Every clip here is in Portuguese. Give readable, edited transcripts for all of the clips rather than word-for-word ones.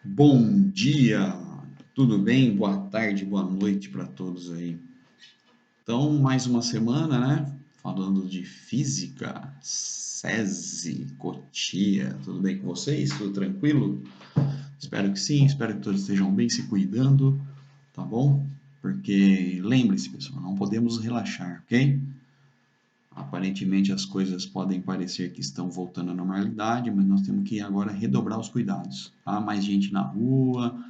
Bom dia, tudo bem? Boa tarde, boa noite para todos aí. Então, mais uma semana, né? Falando de física, SESI, Cotia, tudo bem com vocês? Tudo tranquilo? Espero que sim, espero que todos estejam bem, se cuidando, tá bom? Porque lembre-se, pessoal, não podemos relaxar, ok? Aparentemente as coisas podem parecer que estão voltando à normalidade, mas nós temos que agora redobrar os cuidados, tá? Mais gente na rua,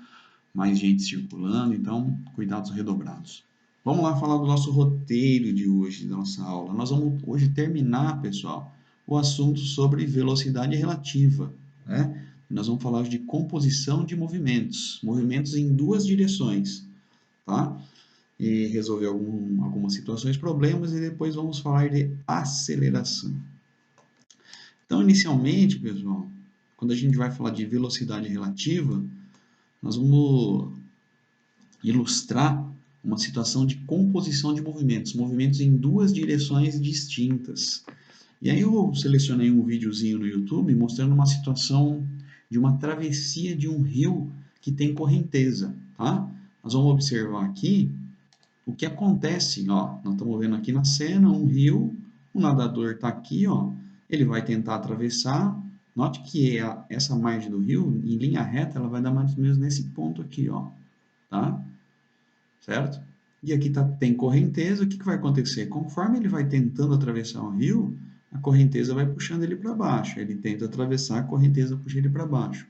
mais gente circulando, então cuidados redobrados. Vamos lá falar do nosso roteiro de hoje, da nossa aula. Nós vamos hoje terminar, pessoal, o assunto sobre velocidade relativa, né? Nós vamos falar hoje de composição de movimentos, movimentos em duas direções, tá? E resolver algumas situações, problemas, e depois vamos falar de aceleração. Então, inicialmente, pessoal, quando a gente vai falar de velocidade relativa, nós vamos ilustrar uma situação de composição de movimentos, movimentos em duas direções distintas. E aí eu selecionei um videozinho no YouTube mostrando uma situação de uma travessia de um rio que tem correnteza, tá? Nós vamos observar aqui o que acontece, ó, nós estamos vendo aqui na cena um rio, o nadador está aqui, ó, ele vai tentar atravessar, note que essa margem do rio, em linha reta, ela vai dar mais ou menos nesse ponto aqui, ó, tá? Certo? E aqui tem correnteza, o que vai acontecer? Conforme ele vai tentando atravessar o rio, a correnteza vai puxando ele para baixo. Ele tenta atravessar, a correnteza puxa ele para baixo.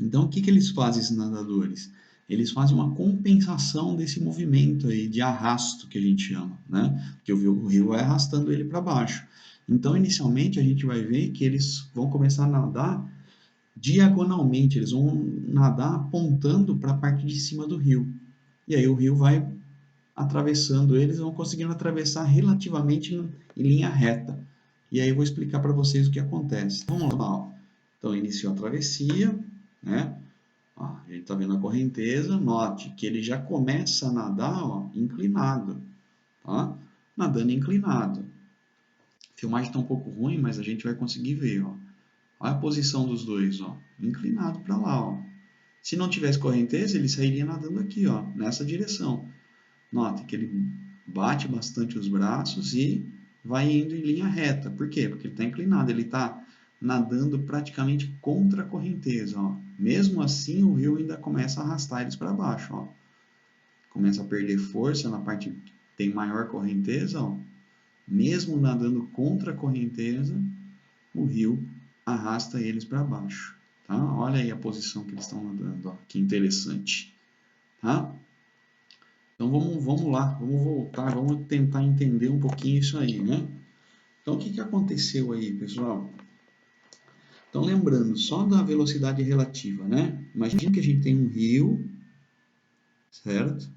Então, o que eles fazem, esses nadadores? Eles fazem uma compensação desse movimento aí de arrasto, que a gente chama, né? Porque o rio vai arrastando ele para baixo. Então, inicialmente, a gente vai ver que eles vão começar a nadar diagonalmente, eles vão nadar apontando para a parte de cima do rio. E aí o rio vai atravessando eles, vão conseguindo atravessar relativamente em linha reta. E aí eu vou explicar para vocês o que acontece. Vamos lá. Ó. Então iniciou a travessia, né? Ó, a gente está vendo a correnteza. Note que ele já começa a nadar, ó, inclinado, tá? Nadando inclinado. A filmagem está um pouco ruim, mas a gente vai conseguir ver, ó. Olha a posição dos dois, ó, inclinado para lá, ó. Se não tivesse correnteza, ele sairia nadando aqui, ó, nessa direção. Note que ele bate bastante os braços e vai indo em linha reta. Por quê? Porque ele está inclinado, ele está nadando praticamente contra a correnteza. Ó. Mesmo assim, o rio ainda começa a arrastar eles para baixo. Ó. Começa a perder força na parte que tem maior correnteza. Ó. Mesmo nadando contra a correnteza, o rio arrasta eles para baixo. Tá? Olha aí a posição que eles estão nadando. Ó. Que interessante. Tá? Então vamos lá, vamos voltar, vamos tentar entender um pouquinho isso aí, né? Então o que aconteceu aí, pessoal? Então lembrando, só da velocidade relativa, né? Imagina que a gente tem um rio, certo?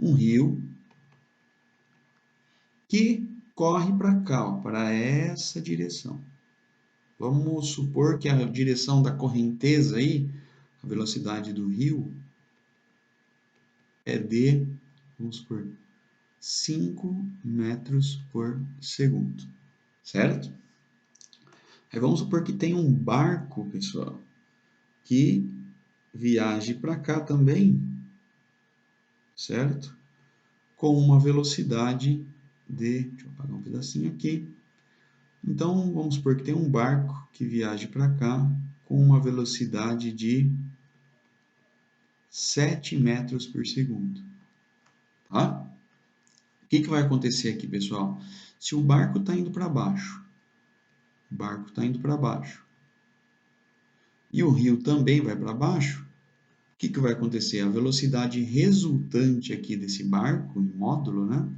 Um rio que corre para cá, para essa direção. Vamos supor que a direção da correnteza aí, a velocidade do rio, é de, vamos supor, 5 metros por segundo, certo? Aí vamos supor que tem um barco, pessoal, que viaje para cá também, certo? Com uma velocidade de, deixa eu apagar um pedacinho aqui. Então, vamos supor que tem um barco que viaje para cá com uma velocidade de 7 metros por segundo, tá? O que vai acontecer aqui, pessoal? Se o barco está indo para baixo, o barco está indo para baixo, e o rio também vai para baixo, o que vai acontecer? A velocidade resultante aqui desse barco, em módulo, né?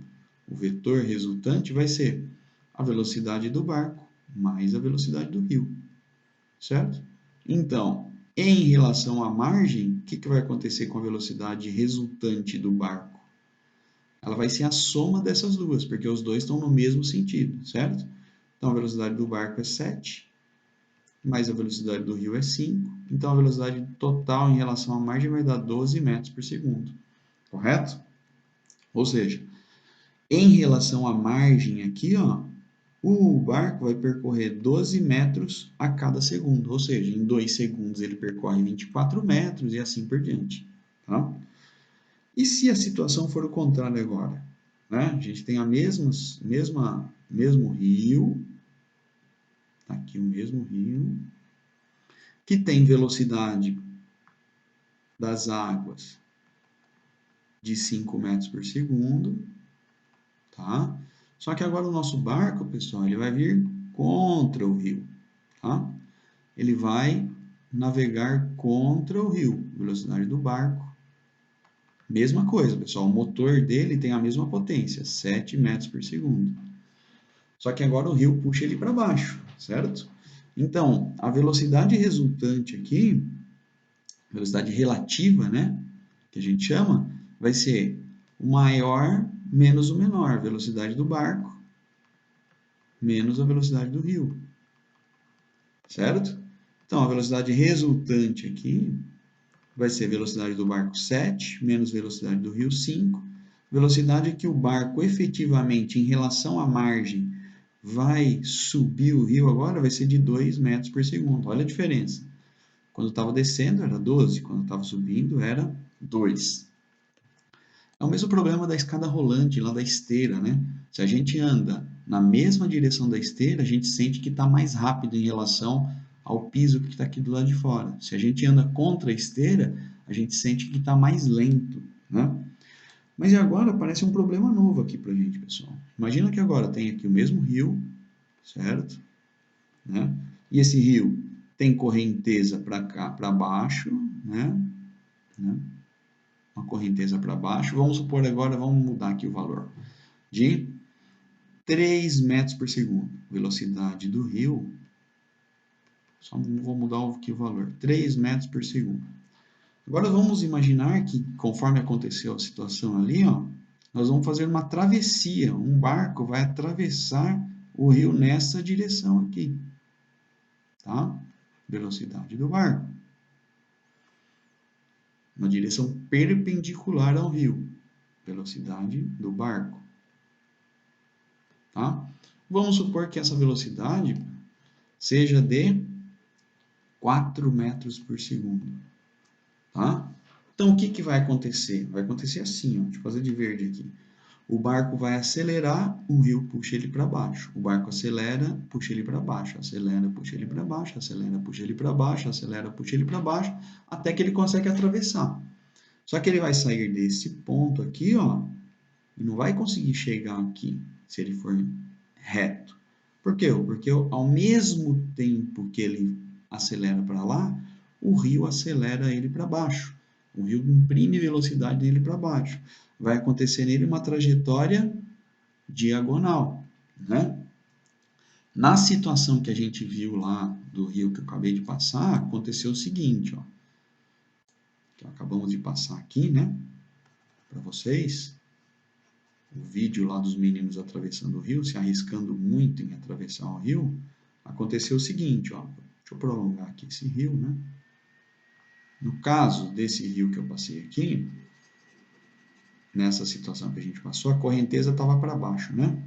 O vetor resultante vai ser a velocidade do barco mais a velocidade do rio, certo? Então, em relação à margem, o que vai acontecer com a velocidade resultante do barco? Ela vai ser a soma dessas duas, porque os dois estão no mesmo sentido, certo? Então, a velocidade do barco é 7, mais a velocidade do rio é 5, então a velocidade total em relação à margem vai dar 12 metros por segundo, correto? Ou seja, em relação à margem aqui, ó, O barco vai percorrer 12 metros a cada segundo, ou seja, em 2 segundos ele percorre 24 metros e assim por diante. Tá? E se a situação for o contrário agora? Né? A gente tem mesmo rio, tá aqui o mesmo rio, que tem velocidade das águas de 5 metros por segundo, tá? Só que agora o nosso barco, pessoal, ele vai vir contra o rio, tá? Ele vai navegar contra o rio, velocidade do barco. Mesma coisa, pessoal, o motor dele tem a mesma potência, 7 metros por segundo. Só que agora o rio puxa ele para baixo, certo? Então, a velocidade resultante aqui, velocidade relativa, né, que a gente chama, vai ser o maior menos o menor, velocidade do barco menos a velocidade do rio, certo? Então, a velocidade resultante aqui vai ser velocidade do barco 7 menos velocidade do rio 5, velocidade que o barco efetivamente em relação à margem vai subir o rio agora vai ser de 2 metros por segundo. Olha a diferença. Quando estava descendo era 12, quando estava subindo era 2. É o mesmo problema da escada rolante, lá da esteira, né? Se a gente anda na mesma direção da esteira, a gente sente que está mais rápido em relação ao piso que está aqui do lado de fora. Se a gente anda contra a esteira, a gente sente que está mais lento, né? Mas e agora aparece um problema novo aqui para a gente, pessoal. Imagina que agora tem aqui o mesmo rio, certo? Né? E esse rio tem correnteza para cá, para baixo, né? Uma correnteza para baixo. Vamos supor agora, vamos mudar aqui o valor de 3 metros por segundo. Velocidade do rio, só vou mudar aqui o valor, 3 metros por segundo. Agora vamos imaginar que, conforme aconteceu a situação ali, ó, nós vamos fazer uma travessia. Um barco vai atravessar o rio nessa direção aqui. Tá? Velocidade do barco. Uma direção perpendicular ao rio. Velocidade do barco. Tá? Vamos supor que essa velocidade seja de 4 metros por segundo. Tá? Então, o que vai acontecer? Vai acontecer assim, ó, deixa eu fazer de verde aqui. O barco vai acelerar, o rio puxa ele para baixo. O barco acelera, puxa ele para baixo. Acelera, puxa ele para baixo. Acelera, puxa ele para baixo. Acelera, puxa ele para baixo. Até que ele consegue atravessar. Só que ele vai sair desse ponto aqui, ó, e não vai conseguir chegar aqui, se ele for reto. Por quê? Porque ao mesmo tempo que ele acelera para lá, o rio acelera ele para baixo. O rio imprime velocidade nele para baixo. Vai acontecer nele uma trajetória diagonal, né? Na situação que a gente viu lá do rio que eu acabei de passar, aconteceu o seguinte, ó. Que acabamos de passar aqui, né? Para vocês. O vídeo lá dos meninos atravessando o rio, se arriscando muito em atravessar o rio. Aconteceu o seguinte, ó. Deixa eu prolongar aqui esse rio, né? No caso desse rio que eu passei aqui, nessa situação que a gente passou, a correnteza estava para baixo, né?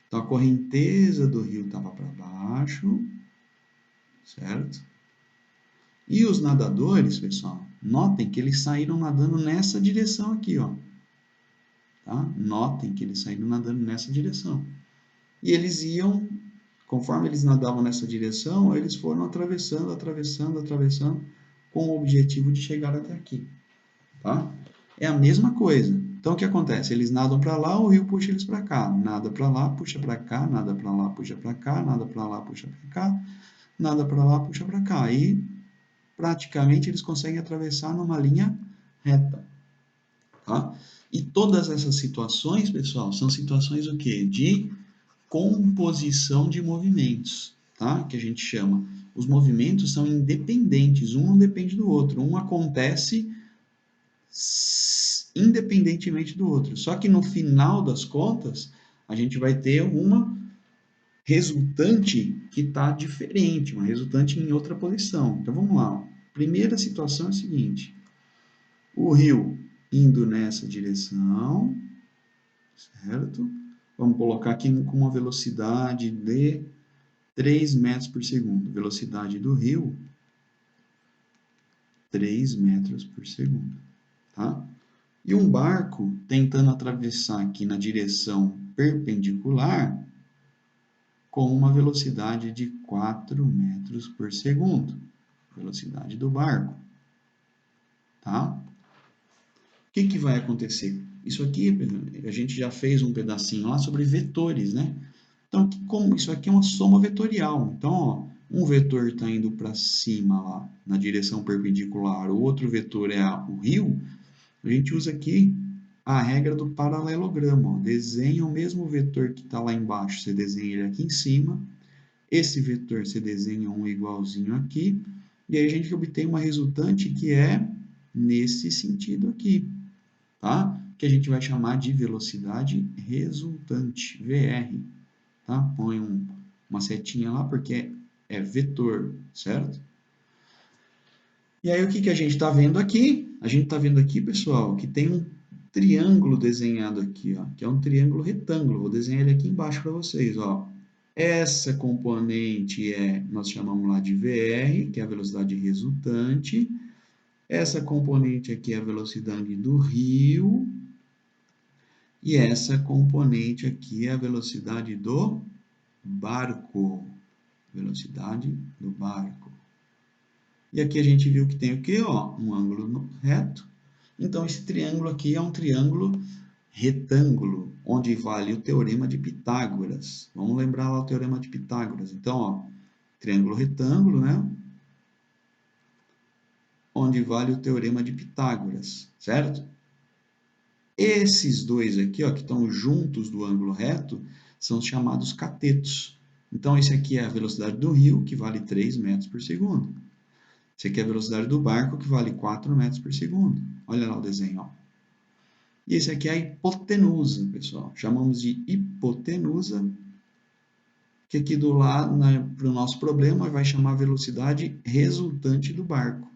Então, a correnteza do rio estava para baixo, certo? E os nadadores, pessoal, notem que eles saíram nadando nessa direção aqui, ó. Tá? Notem que eles saíram nadando nessa direção. E eles iam, conforme eles nadavam nessa direção, eles foram atravessando, atravessando, atravessando, com o objetivo de chegar até aqui, tá? É a mesma coisa. Então, o que acontece? Eles nadam para lá, o rio puxa eles para cá. Nada para lá, puxa para cá. Nada para lá, puxa para cá. Nada para lá, puxa para cá. Nada para lá, puxa para cá. E, praticamente, eles conseguem atravessar numa linha reta, tá? E todas essas situações, pessoal, são situações o quê? De composição de movimentos, tá? Que a gente chama. Os movimentos são independentes, um não depende do outro. Um acontece independentemente do outro. Só que no final das contas, a gente vai ter uma resultante que está diferente, uma resultante em outra posição. Então vamos lá. Primeira situação é a seguinte: o rio indo nessa direção, certo? Vamos colocar aqui com uma velocidade de 3 metros por segundo. Velocidade do rio, 3 metros por segundo. Tá? E um barco tentando atravessar aqui na direção perpendicular com uma velocidade de 4 metros por segundo. Velocidade do barco. Tá? O que vai acontecer? Isso aqui, a gente já fez um pedacinho lá sobre vetores, né? Então, como isso aqui é uma soma vetorial. Então, ó, um vetor está indo para cima lá, na direção perpendicular, o outro vetor é o rio, a gente usa aqui a regra do paralelogramo. Ó. Desenha o mesmo vetor que está lá embaixo, você desenha ele aqui em cima. Esse vetor você desenha um igualzinho aqui. E aí a gente obtém uma resultante que é nesse sentido aqui, tá? Que a gente vai chamar de velocidade resultante, VR. Tá? Põe uma setinha lá porque é vetor, certo? E aí o que a gente está vendo aqui? A gente está vendo aqui, pessoal, que tem um triângulo desenhado aqui, ó, que é um triângulo retângulo. Vou desenhar ele aqui embaixo para vocês, ó. Essa componente nós chamamos lá de VR, que é a velocidade resultante. Essa componente aqui é a velocidade do rio. E essa componente aqui é a velocidade do barco. Velocidade do barco. E aqui a gente viu que tem o quê? Ó, um ângulo reto. Então, esse triângulo aqui é um triângulo retângulo, onde vale o teorema de Pitágoras. Vamos lembrar lá o teorema de Pitágoras. Então, ó, triângulo retângulo, né? Onde vale o teorema de Pitágoras, certo? Esses dois aqui, ó, que estão juntos do ângulo reto, são os chamados catetos. Então, esse aqui é a velocidade do rio, que vale 3 metros por segundo. Esse aqui é a velocidade do barco, que vale 4 metros por segundo. Olha lá o desenho, ó. E esse aqui é a hipotenusa, pessoal. Chamamos de hipotenusa, que aqui do lado, para o nosso problema, vai chamar a velocidade resultante do barco.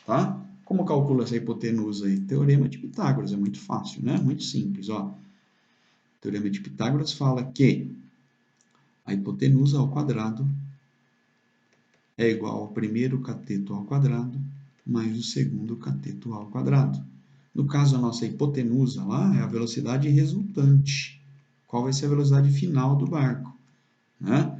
Tá? Como calcula essa hipotenusa aí? Teorema de Pitágoras, é muito fácil, né? Muito simples, ó. O teorema de Pitágoras fala que a hipotenusa ao quadrado é igual ao primeiro cateto ao quadrado mais o segundo cateto ao quadrado. No caso, a nossa hipotenusa lá é a velocidade resultante. Qual vai ser a velocidade final do barco? Né?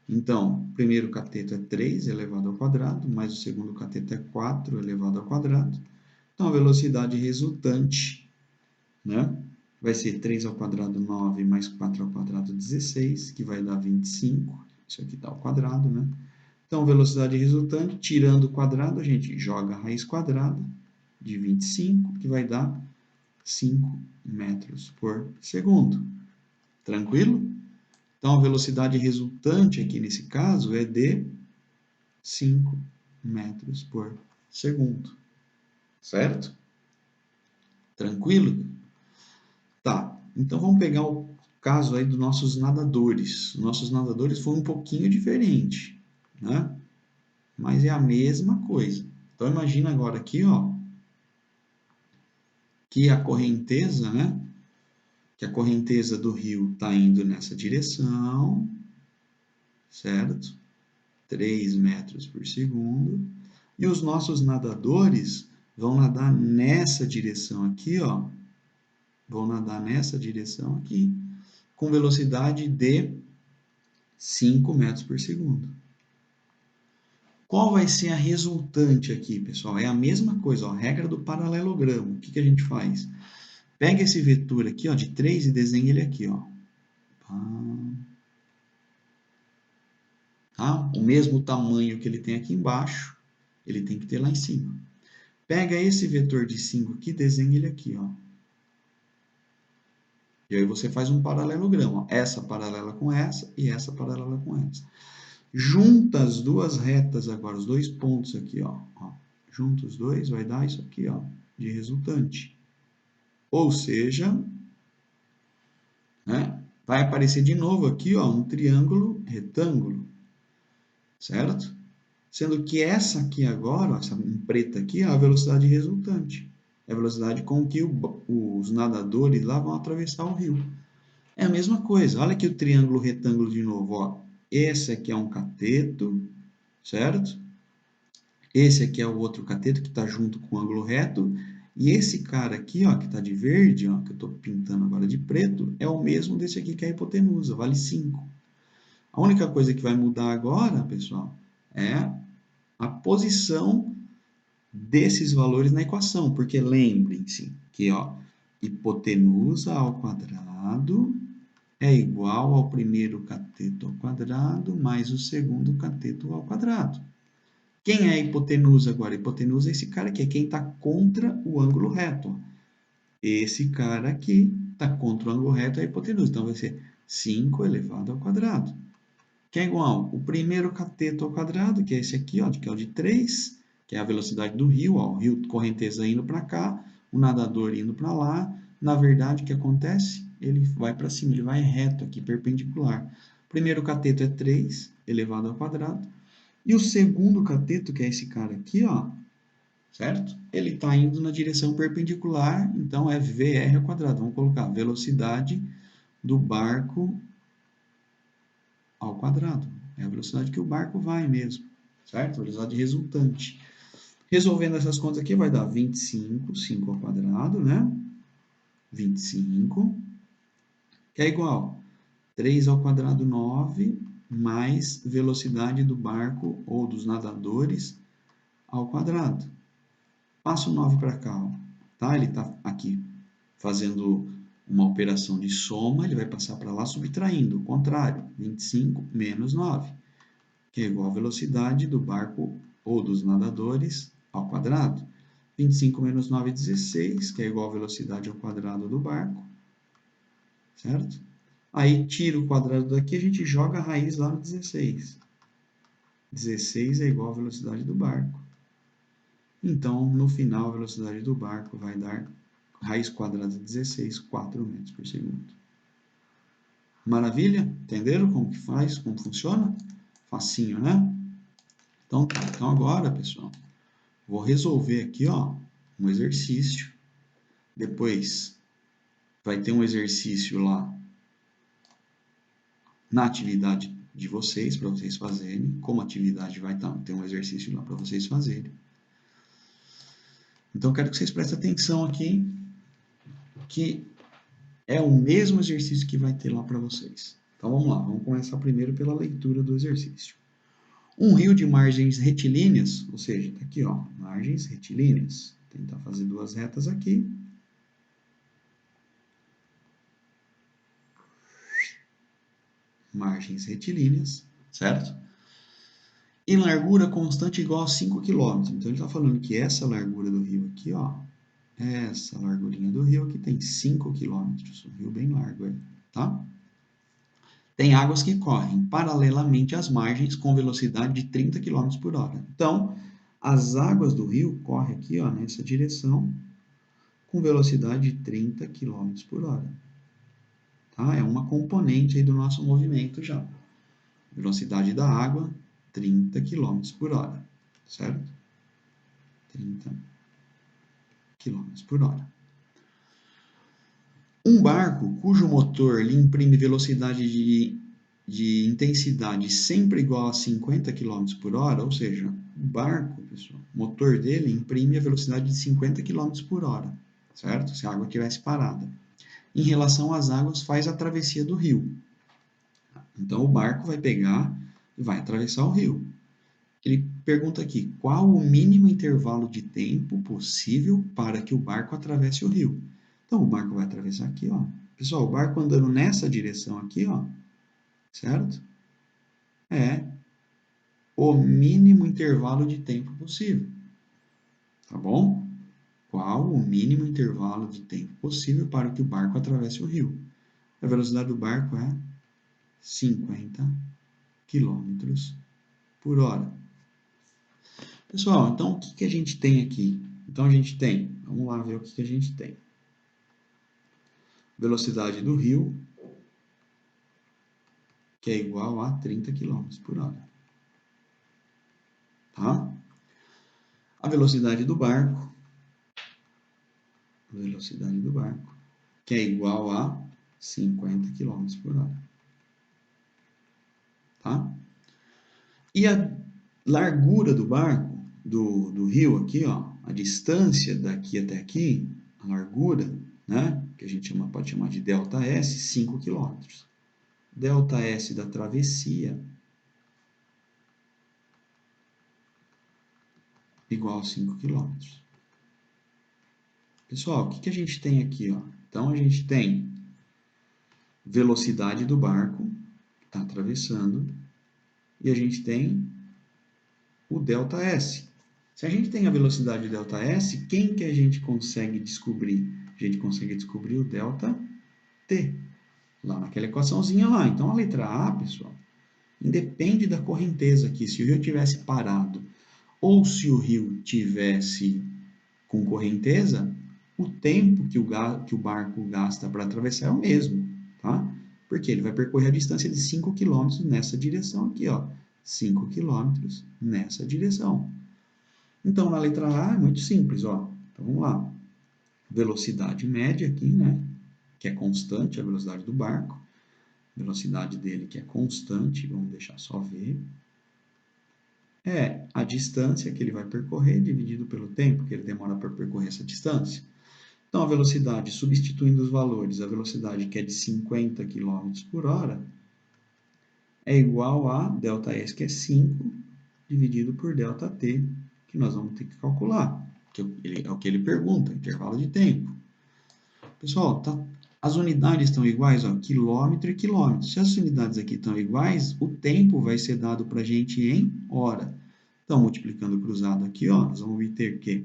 Então, o primeiro cateto é 3 elevado ao quadrado, mais o segundo cateto é 4 elevado ao quadrado. Então, a velocidade resultante, né, vai ser 3 ao quadrado, 9, mais 4 ao quadrado, 16, que vai dar 25. Isso aqui está ao quadrado, né? Então, velocidade resultante, tirando o quadrado, a gente joga a raiz quadrada de 25, que vai dar 5 metros por segundo. Tranquilo? Então, a velocidade resultante aqui nesse caso é de 5 metros por segundo. Certo? Tranquilo? Tá. Então, vamos pegar o caso aí dos nossos nadadores. Os nossos nadadores foram um pouquinho diferente, né? Mas é a mesma coisa. Então, imagina agora aqui, ó, que a correnteza, né? Que a correnteza do rio está indo nessa direção, certo? 3 metros por segundo. E os nossos nadadores vão nadar nessa direção aqui, ó. Vão nadar nessa direção aqui, com velocidade de 5 metros por segundo. Qual vai ser a resultante aqui, pessoal? É a mesma coisa, ó, a regra do paralelogramo. O que a gente faz? Pega esse vetor aqui, ó, de 3 e desenha ele aqui, ó. Tá? O mesmo tamanho que ele tem aqui embaixo, ele tem que ter lá em cima. Pega esse vetor de 5 aqui, desenha ele aqui, ó. E aí você faz um paralelogramo, ó. Essa paralela com essa e essa paralela com essa. Junta as duas retas agora, os dois pontos aqui, ó. Junta os dois, vai dar isso aqui, ó, de resultante. Ou seja, né, vai aparecer de novo aqui, ó, um triângulo retângulo, certo? Sendo que essa aqui agora, ó, essa em preta aqui, é a velocidade resultante. É a velocidade com que os nadadores lá vão atravessar o rio. É a mesma coisa. Olha aqui o triângulo retângulo de novo, ó. Esse aqui é um cateto, certo? Esse aqui é o outro cateto que está junto com o ângulo reto. E esse cara aqui, ó, que está de verde, ó, que eu estou pintando agora de preto, é o mesmo desse aqui que é a hipotenusa, vale 5. A única coisa que vai mudar agora, pessoal, é a posição desses valores na equação, porque lembrem-se que, ó, hipotenusa ao quadrado é igual ao primeiro cateto ao quadrado mais o segundo cateto ao quadrado. Quem é a hipotenusa agora? A hipotenusa é esse cara aqui, é quem está contra o ângulo reto. Esse cara aqui está contra o ângulo reto, é a hipotenusa. Então, vai ser 5 elevado ao quadrado. Que é igual o primeiro cateto ao quadrado, que é esse aqui, ó, que é o de 3, que é a velocidade do rio, ó, o rio correnteza indo para cá, o nadador indo para lá. Na verdade, o que acontece? Ele vai para cima, ele vai reto aqui, perpendicular. O primeiro cateto é 3 elevado ao quadrado. E o segundo cateto, que é esse cara aqui, ó, certo? Ele está indo na direção perpendicular, então é VR ao quadrado. Vamos colocar velocidade do barco ao quadrado. É a velocidade que o barco vai mesmo, certo? A velocidade resultante. Resolvendo essas contas aqui, vai dar 25, 5 ao quadrado, né? 25, que é igual 3 ao quadrado, 9, mais velocidade do barco ou dos nadadores ao quadrado. Passa o 9 para cá, ó, tá? Ele está aqui fazendo uma operação de soma, ele vai passar para lá subtraindo, o contrário, 25 menos 9, que é igual à velocidade do barco ou dos nadadores ao quadrado. 25 menos 9 é 16, que é igual à velocidade ao quadrado do barco, certo? Aí tira o quadrado daqui, a gente joga a raiz lá no 16. 16 é igual à velocidade do barco. Então, no final, a velocidade do barco vai dar raiz quadrada de 16, 4 metros por segundo. Maravilha? Entenderam como que faz, como funciona? Facinho, né? Então, tá. Então agora, pessoal, vou resolver aqui, ó, um exercício. Depois vai ter um exercício lá na atividade de vocês, para vocês fazerem. Como atividade vai ter um exercício lá para vocês fazerem. Então, eu quero que vocês prestem atenção aqui, que é o mesmo exercício que vai ter lá para vocês. Então, vamos lá. Vamos começar primeiro pela leitura do exercício. Um rio de margens retilíneas, ou seja, está aqui, ó, margens retilíneas. Vou tentar fazer duas retas aqui. Margens retilíneas, certo? Em largura constante igual a 5 km. Então, ele está falando que essa largura do rio aqui, ó, essa largurinha do rio aqui tem 5 km. Um rio bem largo aí, tá? Tem águas que correm paralelamente às margens com velocidade de 30 km por hora. Então, as águas do rio correm aqui, ó, nessa direção, com velocidade de 30 km por hora. Tá? É uma componente aí do nosso movimento já. Velocidade da água, 30 km por hora, certo? 30 km por hora. Um barco cujo motor lhe imprime velocidade de intensidade sempre igual a 50 km por hora, ou seja, o barco, pessoal, o motor dele imprime a velocidade de 50 km por hora, certo? Se a água estivesse parada. Em relação às águas, faz a travessia do rio. Então, o barco vai pegar e vai atravessar o rio. Ele pergunta aqui, qual o mínimo intervalo de tempo possível para que o barco atravesse o rio? Então, o barco vai atravessar aqui, ó. Pessoal, o barco andando nessa direção aqui, ó, certo? É o mínimo intervalo de tempo possível, tá bom? Qual o mínimo intervalo de tempo possível para que o barco atravesse o rio? A velocidade do barco é 50 km por hora. Pessoal, então o que a gente tem aqui? Então a gente tem, vamos lá ver o que a gente tem. Velocidade do rio, que é igual a 30 km por hora. Tá? A velocidade do barco, que é igual a 50 km por hora. Tá? E a largura do barco, do rio aqui, ó, a distância daqui até aqui, a largura, né, que a gente pode chamar de ΔS, 5 km. ΔS da travessia igual a 5 km. Pessoal, o que a gente tem aqui? Ó? Então, a gente tem velocidade do barco que está atravessando e a gente tem o ΔS. Se a gente tem a velocidade ΔS, quem que a gente consegue descobrir? A gente consegue descobrir o ΔT, lá naquela equaçãozinha lá. Então, a letra A, pessoal, independe da correnteza aqui. Se o rio tivesse parado ou se o rio tivesse com correnteza, o tempo que o barco gasta para atravessar é o mesmo, tá? Porque ele vai percorrer a distância de 5 km nessa direção aqui, ó. 5 km nessa direção. Então, na letra A é muito simples, ó. Então, vamos lá. Velocidade média aqui, né? Que é constante, a velocidade do barco. Velocidade dele que é constante, vamos deixar só ver. É a distância que ele vai percorrer dividido pelo tempo que ele demora para percorrer essa distância. Então, a velocidade, substituindo os valores, a velocidade que é de 50 km por hora é igual a ΔS, que é 5, dividido por ΔT, que nós vamos ter que calcular, que é o que ele pergunta, intervalo de tempo. Pessoal, as unidades estão iguais, ó, quilômetro e quilômetro. Se as unidades aqui estão iguais, o tempo vai ser dado para a gente em hora. Então, multiplicando cruzado aqui, ó, nós vamos obter que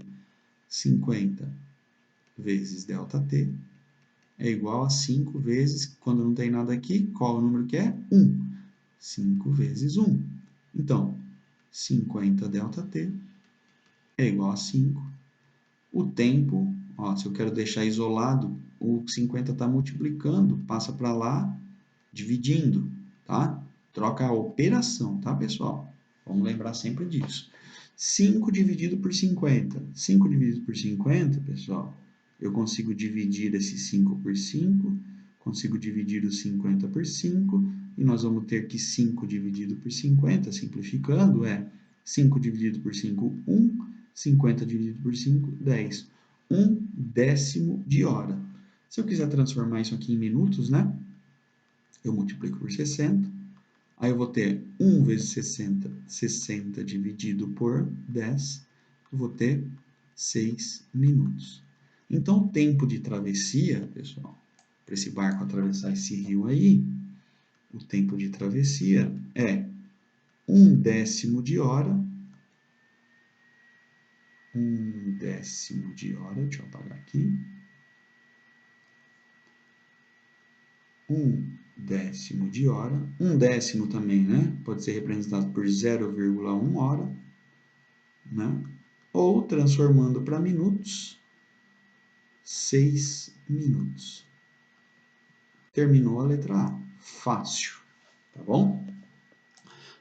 50 vezes ΔT é igual a 5 vezes, quando não tem nada aqui, qual é o número que é? 1. 5 vezes 1. Então, 50 ΔT é igual a 5. O tempo, ó, se eu quero deixar isolado, o 50 está multiplicando, passa para lá, dividindo, tá? Troca a operação, tá, pessoal? Vamos lembrar sempre disso. 5 dividido por 50. 5 dividido por 50, pessoal, eu consigo dividir esse 5 por 5, consigo dividir os 50 por 5, e nós vamos ter que 5 dividido por 50, simplificando, é 5 dividido por 5, 1, 50 dividido por 5, 10. 1/10 de hora. Se eu quiser transformar isso aqui em minutos, né? Eu multiplico por 60. Aí eu vou ter 1 vezes 60, 60 dividido por 10. Eu vou ter 6 minutos. Então, o tempo de travessia, pessoal, para esse barco atravessar esse rio aí, o tempo de travessia é 1/10 de hora. 1/10 de hora, deixa eu apagar aqui. 1/10 de hora. 1/10 também, né? Pode ser representado por 0,1 hora, né? Ou, transformando para minutos, 6 minutos. Terminou a letra A. Fácil, tá bom?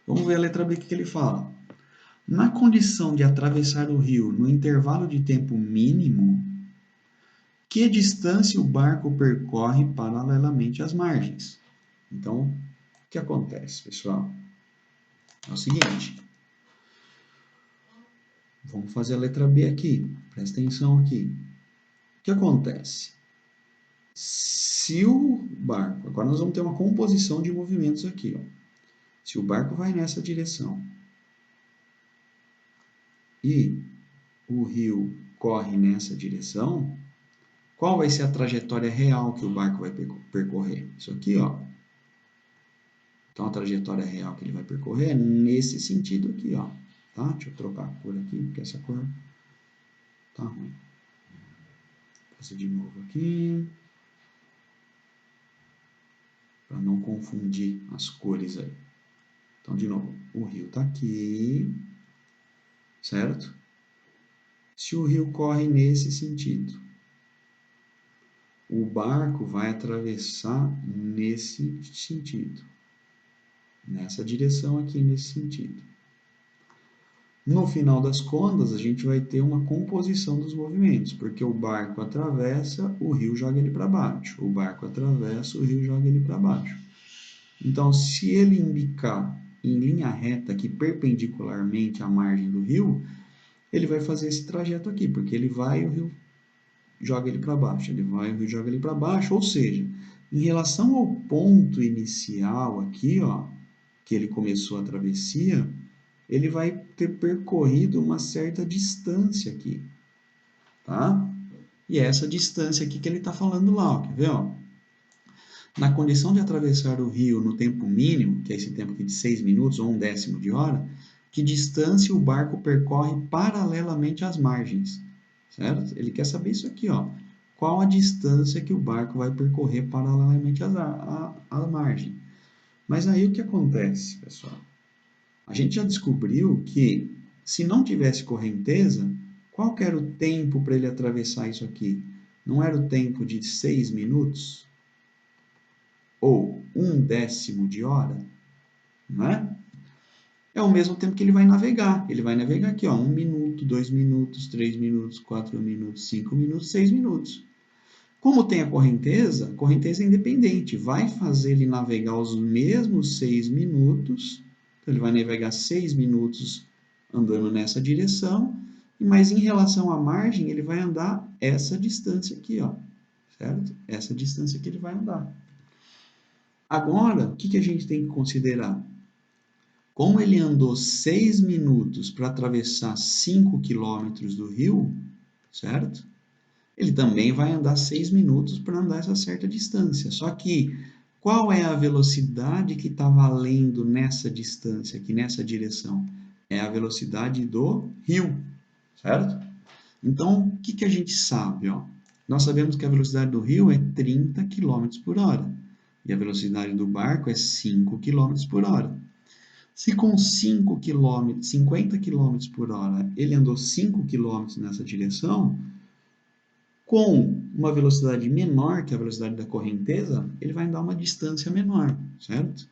Vamos ver a letra B, o que ele fala. Na condição de atravessar o rio no intervalo de tempo mínimo, que distância o barco percorre paralelamente às margens? Então, o que acontece, pessoal? É o seguinte. Vamos fazer a letra B aqui. Presta atenção aqui. O que acontece? Se o barco... Agora nós vamos ter uma composição de movimentos aqui. Ó. Se o barco vai nessa direção e o rio corre nessa direção, qual vai ser a trajetória real que o barco vai percorrer? Isso aqui, ó. Então, a trajetória real que ele vai percorrer é nesse sentido aqui, ó. Tá? Deixa eu trocar a cor aqui, porque essa cor tá ruim. Vou fazer de novo aqui. Para não confundir as cores aí. Então, de novo, o rio tá aqui, certo? Se o rio corre nesse sentido, o barco vai atravessar nesse sentido. Nessa direção aqui, nesse sentido. No final das contas, a gente vai ter uma composição dos movimentos, porque o barco atravessa, o rio joga ele para baixo. O barco atravessa, o rio joga ele para baixo. Então, se ele embicar em linha reta aqui perpendicularmente à margem do rio, ele vai fazer esse trajeto aqui, porque ele vai e o rio joga ele para baixo, ele vai e o rio joga ele para baixo, ou seja, em relação ao ponto inicial aqui, ó, que ele começou a travessia, ele vai ter percorrido uma certa distância aqui, tá? E é essa distância aqui que ele está falando lá, ó, quer ver, ó? Na condição de atravessar o rio no tempo mínimo, que é esse tempo aqui de 6 minutos ou 1/10 de hora, que distância o barco percorre paralelamente às margens, certo? Ele quer saber isso aqui, ó. Qual a distância que o barco vai percorrer paralelamente à margem. Mas aí o que acontece, pessoal? A gente já descobriu que se não tivesse correnteza, qual que era o tempo para ele atravessar isso aqui? Não era o tempo de 6 minutos? Ou 1/10 de hora? Não é? É o mesmo tempo que ele vai navegar. Ele vai navegar aqui, ó, 1 minuto, 2 minutos, 3 minutos, 4 minutos, 5 minutos, 6 minutos. Como tem a correnteza é independente, vai fazer ele navegar os mesmos 6 minutos, então ele vai navegar 6 minutos andando nessa direção, mas em relação à margem, ele vai andar essa distância aqui, ó, certo? Essa distância que ele vai andar. Agora, o que a gente tem que considerar? Como ele andou 6 minutos para atravessar 5 quilômetros do rio, certo? Ele também vai andar 6 minutos para andar essa certa distância. Só que qual é a velocidade que está valendo nessa distância, aqui nessa direção? É a velocidade do rio, certo? Então, o que a gente sabe? Ó? Nós sabemos que a velocidade do rio é 30 km por hora e a velocidade do barco é 5 km por hora. Se com 5 km, 50 km por hora ele andou 5 km nessa direção, com uma velocidade menor que a velocidade da correnteza, ele vai andar uma distância menor, certo?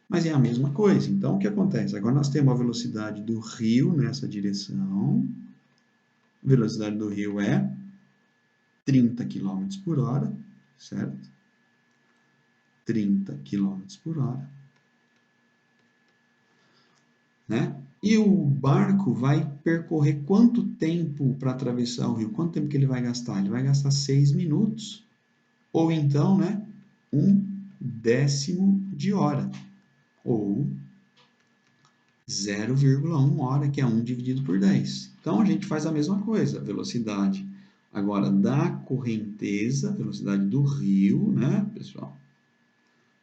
Mas é a mesma coisa. Então, o que acontece? Agora nós temos a velocidade do rio nessa direção. A velocidade do rio é 30 km por hora, certo? 30 km por hora. Né? E o barco vai percorrer quanto tempo para atravessar o rio? Quanto tempo que ele vai gastar? Ele vai gastar 6 minutos. Ou então, né, 1/10 de hora. Ou 0,1 hora, que é 1 dividido por 10. Então, a gente faz a mesma coisa. Velocidade agora da correnteza, velocidade do rio, né, pessoal?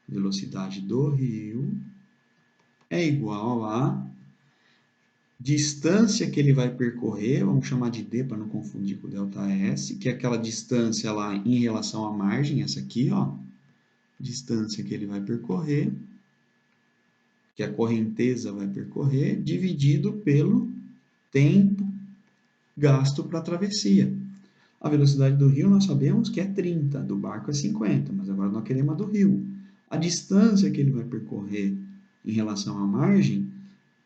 Velocidade do rio é igual a distância que ele vai percorrer, vamos chamar de D para não confundir com ΔS, que é aquela distância lá em relação à margem, essa aqui, ó, distância que ele vai percorrer, que a correnteza vai percorrer, dividido pelo tempo gasto para a travessia. A velocidade do rio nós sabemos que é 30, do barco é 50, mas agora nós queremos a do rio. A distância que ele vai percorrer em relação à margem,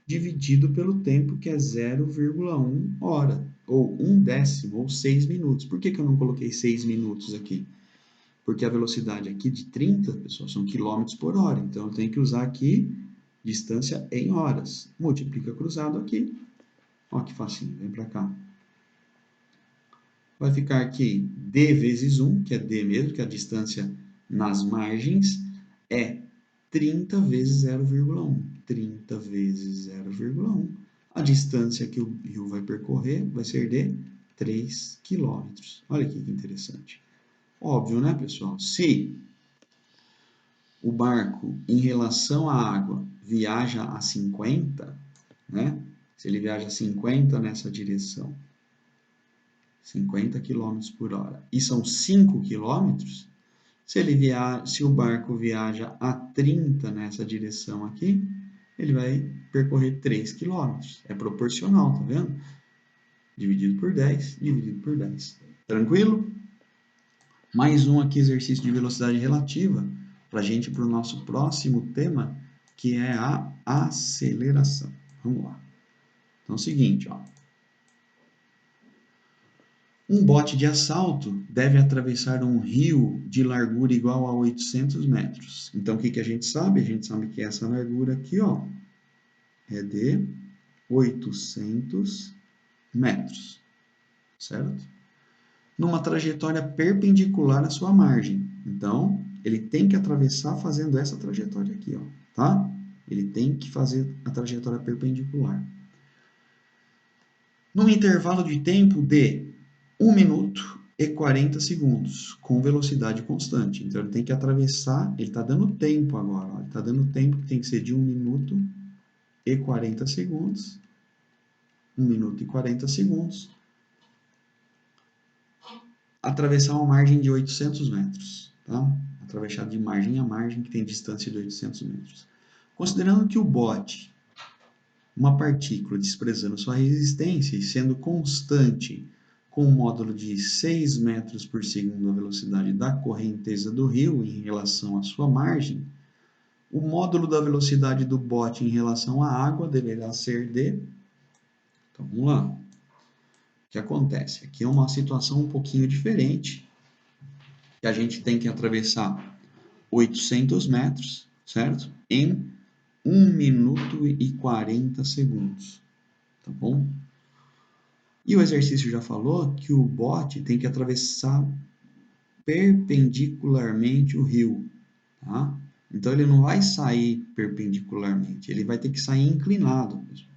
dividido pelo tempo, que é 0,1 hora, ou 1/10, ou 6 minutos. Por que eu não coloquei 6 minutos aqui? Porque a velocidade aqui de 30, pessoal, são quilômetros por hora. Então, eu tenho que usar aqui distância em horas. Multiplica cruzado aqui. Olha que facinho, vem para cá. Vai ficar aqui D vezes 1, que é D mesmo, que é a distância nas margens, é 30 vezes 0,1. 30 vezes 0,1. A distância que o rio vai percorrer vai ser de 3 km. Olha aqui que interessante. Óbvio, né, pessoal? Se o barco, em relação à água, viaja a 50, né? Se ele viaja a 50 nessa direção, 50 km por hora, e são 5 km, se o barco viaja a 30 nessa direção aqui, ele vai percorrer 3 km. É proporcional, tá vendo? Dividido por 10, dividido por 10. Tranquilo? Mais um aqui, exercício de velocidade relativa, para a gente ir para o nosso próximo tema, que é a aceleração. Vamos lá. Então é o seguinte, ó. Um bote de assalto deve atravessar um rio de largura igual a 800 metros. Então, o que a gente sabe? A gente sabe que essa largura aqui, ó, é de 800 metros, certo? Numa trajetória perpendicular à sua margem. Então, ele tem que atravessar fazendo essa trajetória aqui, ó, tá? Ele tem que fazer a trajetória perpendicular. Num intervalo de tempo de 1 minuto e 40 segundos, com velocidade constante. Então, ele tem que atravessar, ele está dando tempo agora, ó, ele está dando tempo que tem que ser de 1 minuto e 40 segundos. 1 minuto e 40 segundos. Atravessar uma margem de 800 metros, tá? Atravessar de margem a margem, que tem distância de 800 metros. Considerando que o bote, uma partícula desprezando sua resistência e sendo constante com um módulo de 6 metros por segundo a velocidade da correnteza do rio em relação à sua margem, o módulo da velocidade do bote em relação à água deverá ser de... Então, vamos lá. O que acontece? Aqui é uma situação um pouquinho diferente, que a gente tem que atravessar 800 metros, certo? Em 1 minuto e 40 segundos, tá bom? E o exercício já falou que o bote tem que atravessar perpendicularmente o rio, tá? Então ele não vai sair perpendicularmente, ele vai ter que sair inclinado, pessoal.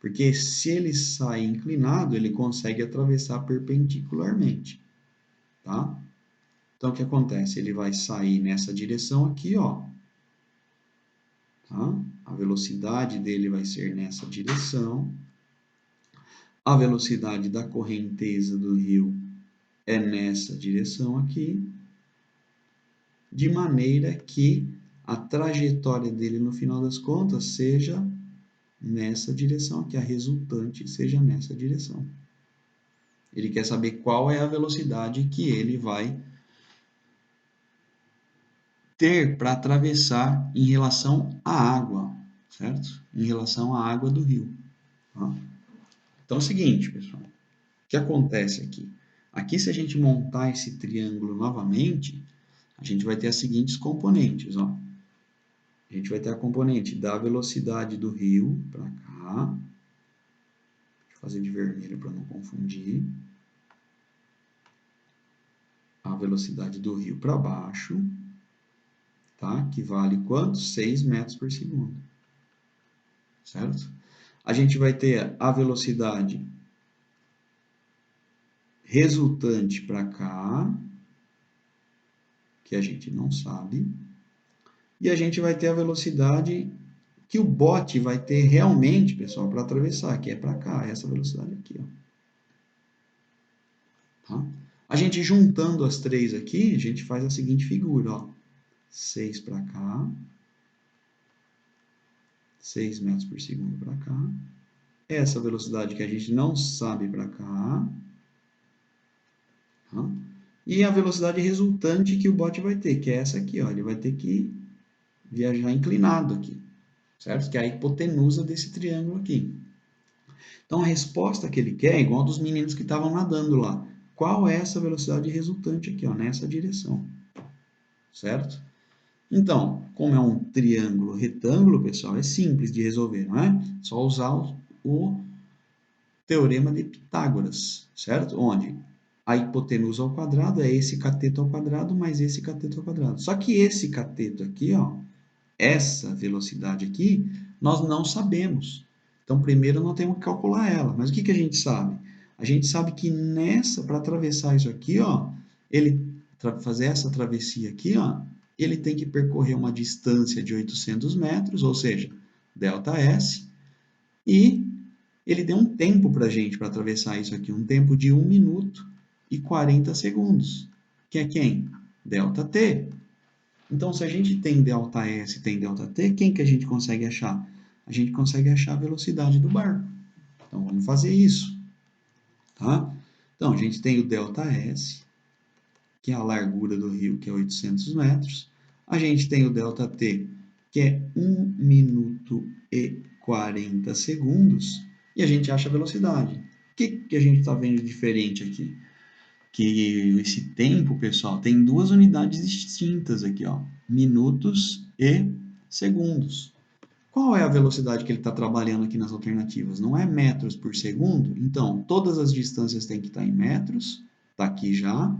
Porque se ele sair inclinado, ele consegue atravessar perpendicularmente, tá? Então o que acontece? Ele vai sair nessa direção aqui, ó. Tá? A velocidade dele vai ser nessa direção. A velocidade da correnteza do rio é nessa direção aqui, de maneira que a trajetória dele no final das contas seja nessa direção, que a resultante seja nessa direção. Ele quer saber qual é a velocidade que ele vai ter para atravessar em relação à água, certo? Em relação à água do rio. Tá? Então é o seguinte, pessoal. O que acontece aqui? Aqui, se a gente montar esse triângulo novamente, a gente vai ter as seguintes componentes, ó. A gente vai ter a componente da velocidade do rio para cá. Deixa eu fazer de vermelho para não confundir. A velocidade do rio para baixo, tá? Que vale quanto? 6 metros por segundo, certo? A gente vai ter a velocidade resultante para cá, que a gente não sabe. E a gente vai ter a velocidade que o bote vai ter realmente, pessoal, para atravessar, que é para cá, essa velocidade aqui, ó. Tá? A gente juntando as três aqui, a gente faz a seguinte figura, ó. 6 para cá, 6 metros por segundo para cá. Essa velocidade que a gente não sabe para cá. Tá? E a velocidade resultante que o bote vai ter, que é essa aqui, ó. Ele vai ter que viajar inclinado aqui, certo? Que é a hipotenusa desse triângulo aqui. Então, a resposta que ele quer é igual a dos meninos que estavam nadando lá. Qual é essa velocidade resultante aqui, ó, nessa direção, certo? Então, como é um triângulo retângulo, pessoal, é simples de resolver, não é? Só usar o teorema de Pitágoras, certo? Onde a hipotenusa ao quadrado é esse cateto ao quadrado mais esse cateto ao quadrado. Só que esse cateto aqui, ó, essa velocidade aqui, nós não sabemos. Então, primeiro nós temos que calcular ela. Mas o que a gente sabe? A gente sabe que nessa, para atravessar isso aqui, ó, ele fazer essa travessia aqui, ó, ele tem que percorrer uma distância de 800 metros, ou seja, ΔS, e ele deu um tempo para a gente para atravessar isso aqui, um tempo de 1 minuto e 40 segundos, que é quem? ΔT. Então, se a gente tem ΔS e tem ΔT, quem que a gente consegue achar? A gente consegue achar a velocidade do barco. Então, vamos fazer isso. Tá? Então, a gente tem o ΔS, que é a largura do rio, que é 800 metros. A gente tem o ΔT, que é 1 minuto e 40 segundos. e a gente acha a velocidade. O que a gente está vendo diferente aqui? Que esse tempo, pessoal, tem duas unidades distintas aqui, ó, minutos e segundos. Qual é a velocidade que ele está trabalhando aqui nas alternativas? Não é metros por segundo? Então, todas as distâncias têm que estar em metros, está aqui já,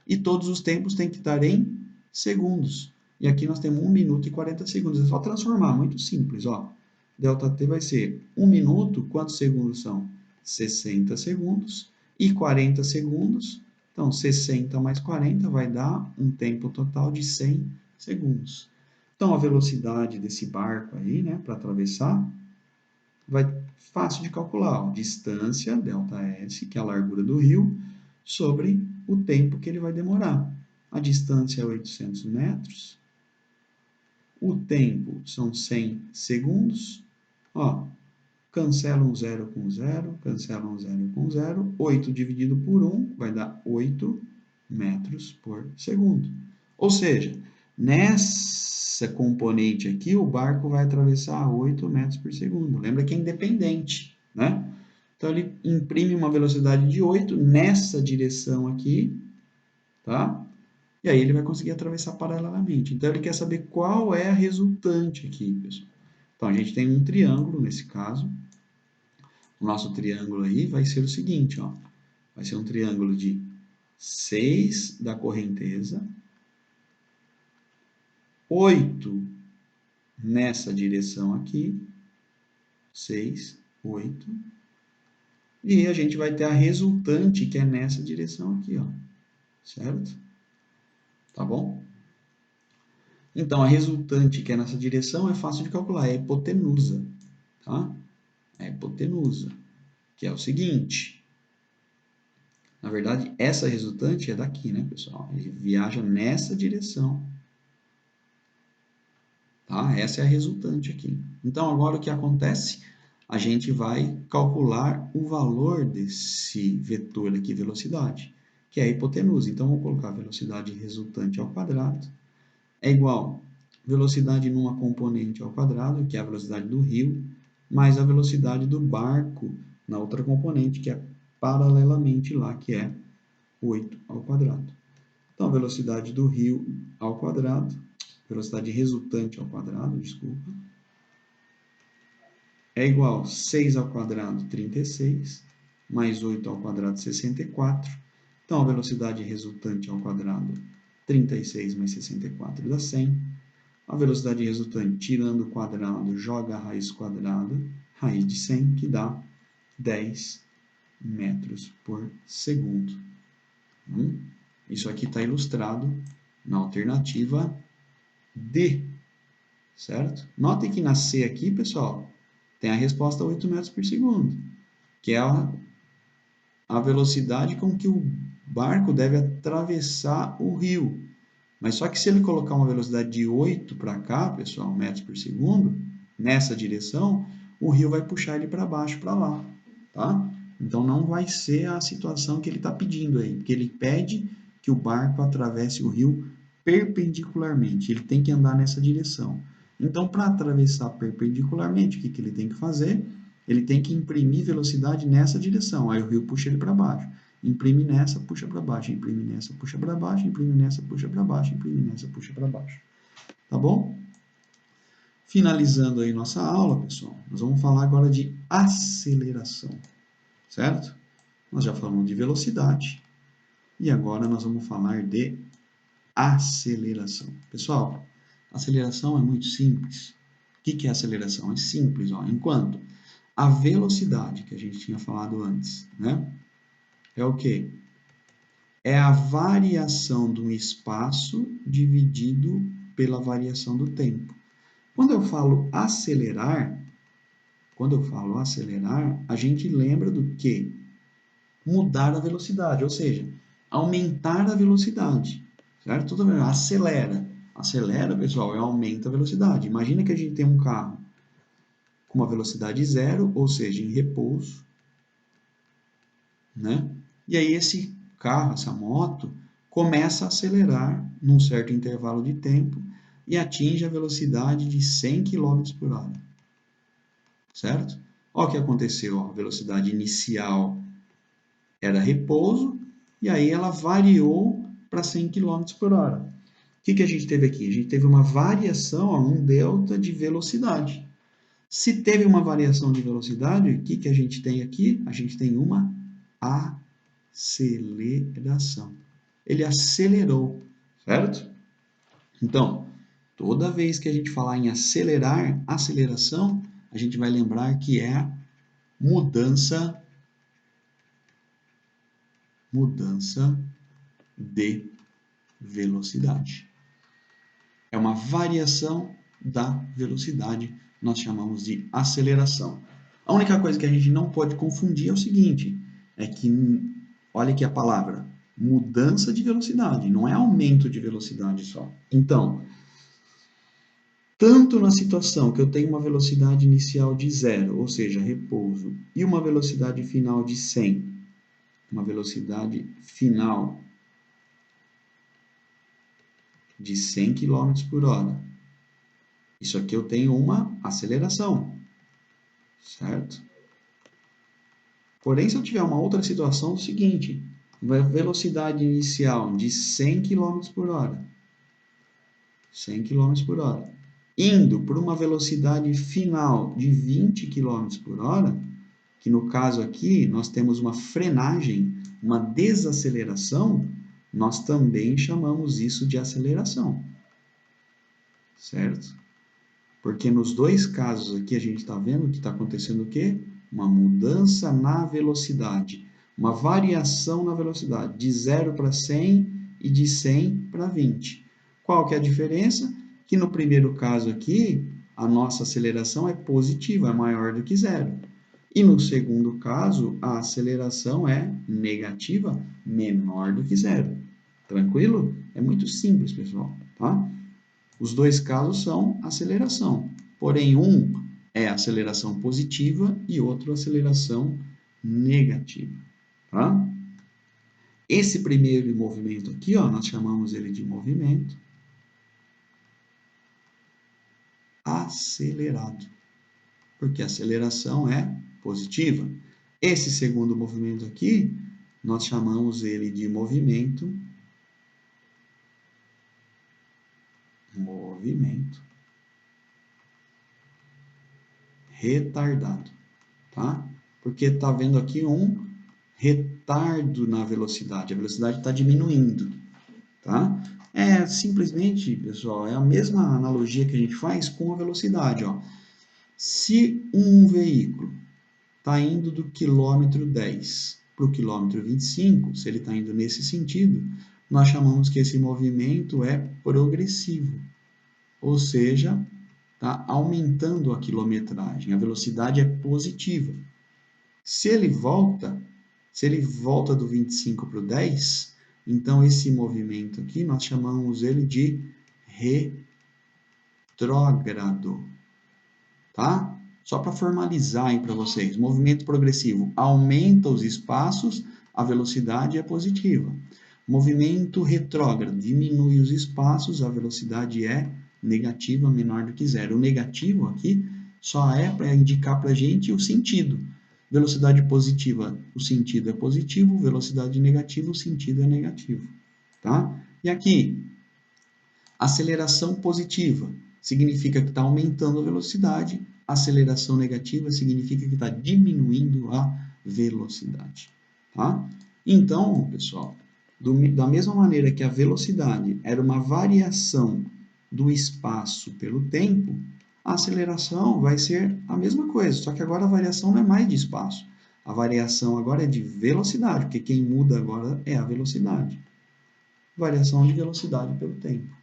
e todos os tempos têm que estar em segundos. E aqui nós temos 1 minuto e 40 segundos. É só transformar, muito simples, ó. ΔT vai ser 1 minuto, quantos segundos são? 60 segundos. E 40 segundos, então 60 mais 40 vai dar um tempo total de 100 segundos. Então, a velocidade desse barco aí, né, para atravessar, vai fácil de calcular. Ó, distância, ΔS, que é a largura do rio, sobre o tempo que ele vai demorar. A distância é 800 metros. O tempo são 100 segundos. Ó, cancela um zero com zero, cancela um zero com zero. 8 dividido por 1 vai dar 8 metros por segundo. Ou seja, nessa componente aqui, o barco vai atravessar 8 metros por segundo. Lembra que é independente, né? Então, ele imprime uma velocidade de 8 nessa direção aqui, tá? E aí ele vai conseguir atravessar paralelamente. Então, ele quer saber qual é a resultante aqui, pessoal. Então, a gente tem um triângulo nesse caso. O nosso triângulo aí vai ser o seguinte, ó. Vai ser um triângulo de 6 da correnteza, 8 nessa direção aqui, 6, 8, e a gente vai ter a resultante que é nessa direção aqui, ó, certo? Tá bom? Então, a resultante que é nessa direção é fácil de calcular, é a hipotenusa, tá? É a hipotenusa, que é o seguinte, na verdade, essa resultante é daqui, né, pessoal? Ele viaja nessa direção, tá? Essa é a resultante aqui. Então, agora o que acontece? A gente vai calcular o valor desse vetor aqui, velocidade, que é a hipotenusa. Então, vou colocar a velocidade resultante ao quadrado é igual a velocidade numa componente ao quadrado, que é a velocidade do rio, mais a velocidade do barco na outra componente, que é paralelamente lá, que é 8 ao quadrado. Então, a velocidade do rio ao quadrado, velocidade resultante ao quadrado, desculpa, é igual a 6 ao quadrado, 36, mais 8 ao quadrado, 64. Então, a velocidade resultante ao quadrado, 36 mais 64 dá 100. A velocidade resultante, tirando o quadrado, joga a raiz quadrada, raiz de 100, que dá 10 metros por segundo. Isso aqui está ilustrado na alternativa D, certo? Notem que na C aqui, pessoal, tem a resposta 8 metros por segundo, que é a velocidade com que o barco deve atravessar o rio. Mas só que se ele colocar uma velocidade de 8 para cá, pessoal, metros por segundo, nessa direção, o rio vai puxar ele para baixo, para lá, tá? Então não vai ser a situação que ele está pedindo aí, porque ele pede que o barco atravesse o rio perpendicularmente, ele tem que andar nessa direção. Então, para atravessar perpendicularmente, o que ele tem que fazer? Ele tem que imprimir velocidade nessa direção, aí o rio puxa ele para baixo. Imprime nessa, puxa para baixo, imprime nessa, puxa para baixo, imprime nessa, puxa para baixo, imprime nessa, puxa para baixo. Tá bom? Finalizando aí nossa aula, pessoal, nós vamos falar agora de aceleração, certo? Nós já falamos de velocidade e agora nós vamos falar de aceleração. Pessoal, aceleração é muito simples. O que é aceleração? É simples, ó. Enquanto a velocidade que a gente tinha falado antes, né? É o quê? É a variação do espaço dividido pela variação do tempo. Quando eu falo acelerar, a gente lembra do que? Mudar a velocidade, ou seja, aumentar a velocidade, certo? Tudo bem, acelera. Acelera, pessoal, aumenta a velocidade. Imagina que a gente tem um carro com uma velocidade zero, ou seja, em repouso, né? E aí esse carro, essa moto, começa a acelerar num certo intervalo de tempo e atinge a velocidade de 100 km por hora, certo? Olha o que aconteceu, ó, a velocidade inicial era repouso, e aí ela variou para 100 km por hora. O que a gente teve aqui? A gente teve uma variação, ó, um delta de velocidade. Se teve uma variação de velocidade, o que a gente tem aqui? A gente tem uma aceleração. Ele acelerou, certo? Então, toda vez que a gente falar em acelerar, aceleração, a gente vai lembrar que é mudança de velocidade. É uma variação da velocidade, nós chamamos de aceleração. A única coisa que a gente não pode confundir é o seguinte, é que, olha aqui a palavra, mudança de velocidade, não é aumento de velocidade só. Então, tanto na situação que eu tenho uma velocidade inicial de 0, ou seja, repouso, e uma velocidade final de 100, uma velocidade final de 100 km por hora. Isso aqui eu tenho uma aceleração, certo? Porém, se eu tiver uma outra situação, é o seguinte, velocidade inicial de 100 km por hora, 100 km por hora, indo por uma velocidade final de 20 km por hora, que no caso aqui nós temos uma frenagem, uma desaceleração, nós também chamamos isso de aceleração, certo? Porque nos dois casos aqui a gente está vendo que está acontecendo o quê? Uma mudança na velocidade, uma variação na velocidade, de 0 para 100 e de 100 para 20. Qual que é a diferença? Que no primeiro caso aqui, a nossa aceleração é positiva, é maior do que 0. E no segundo caso, a aceleração é negativa, menor do que 0. Tranquilo? É muito simples, pessoal, tá? Os dois casos são aceleração, porém um é aceleração positiva e outro aceleração negativa, tá? Esse primeiro movimento aqui, ó, nós chamamos ele de movimento acelerado, porque a aceleração é positiva. Esse segundo movimento aqui, nós chamamos ele de movimento retardado, tá? Porque está vendo aqui um retardo na velocidade, a velocidade está diminuindo, tá? É simplesmente, pessoal, é a mesma analogia que a gente faz com a velocidade, ó. Se um veículo está indo do quilômetro 10 para o quilômetro 25, se ele está indo nesse sentido, nós chamamos que esse movimento é progressivo, ou seja, está aumentando a quilometragem, a velocidade é positiva. Se ele volta do 25 para o 10, então esse movimento aqui nós chamamos ele de retrógrado, tá? Só para formalizar aí para vocês, movimento progressivo aumenta os espaços, a velocidade é positiva. Movimento retrógrado diminui os espaços, a velocidade é negativa, menor do que 0. O negativo aqui só é para indicar para a gente o sentido. Velocidade positiva, o sentido é positivo, velocidade negativa, o sentido é negativo, tá? E aqui, aceleração positiva significa que está aumentando a velocidade, aceleração negativa significa que está diminuindo a velocidade, tá? Então, pessoal, da mesma maneira que a velocidade era uma variação do espaço pelo tempo, a aceleração vai ser a mesma coisa, só que agora a variação não é mais de espaço. A variação agora é de velocidade, porque quem muda agora é a velocidade. Variação de velocidade pelo tempo.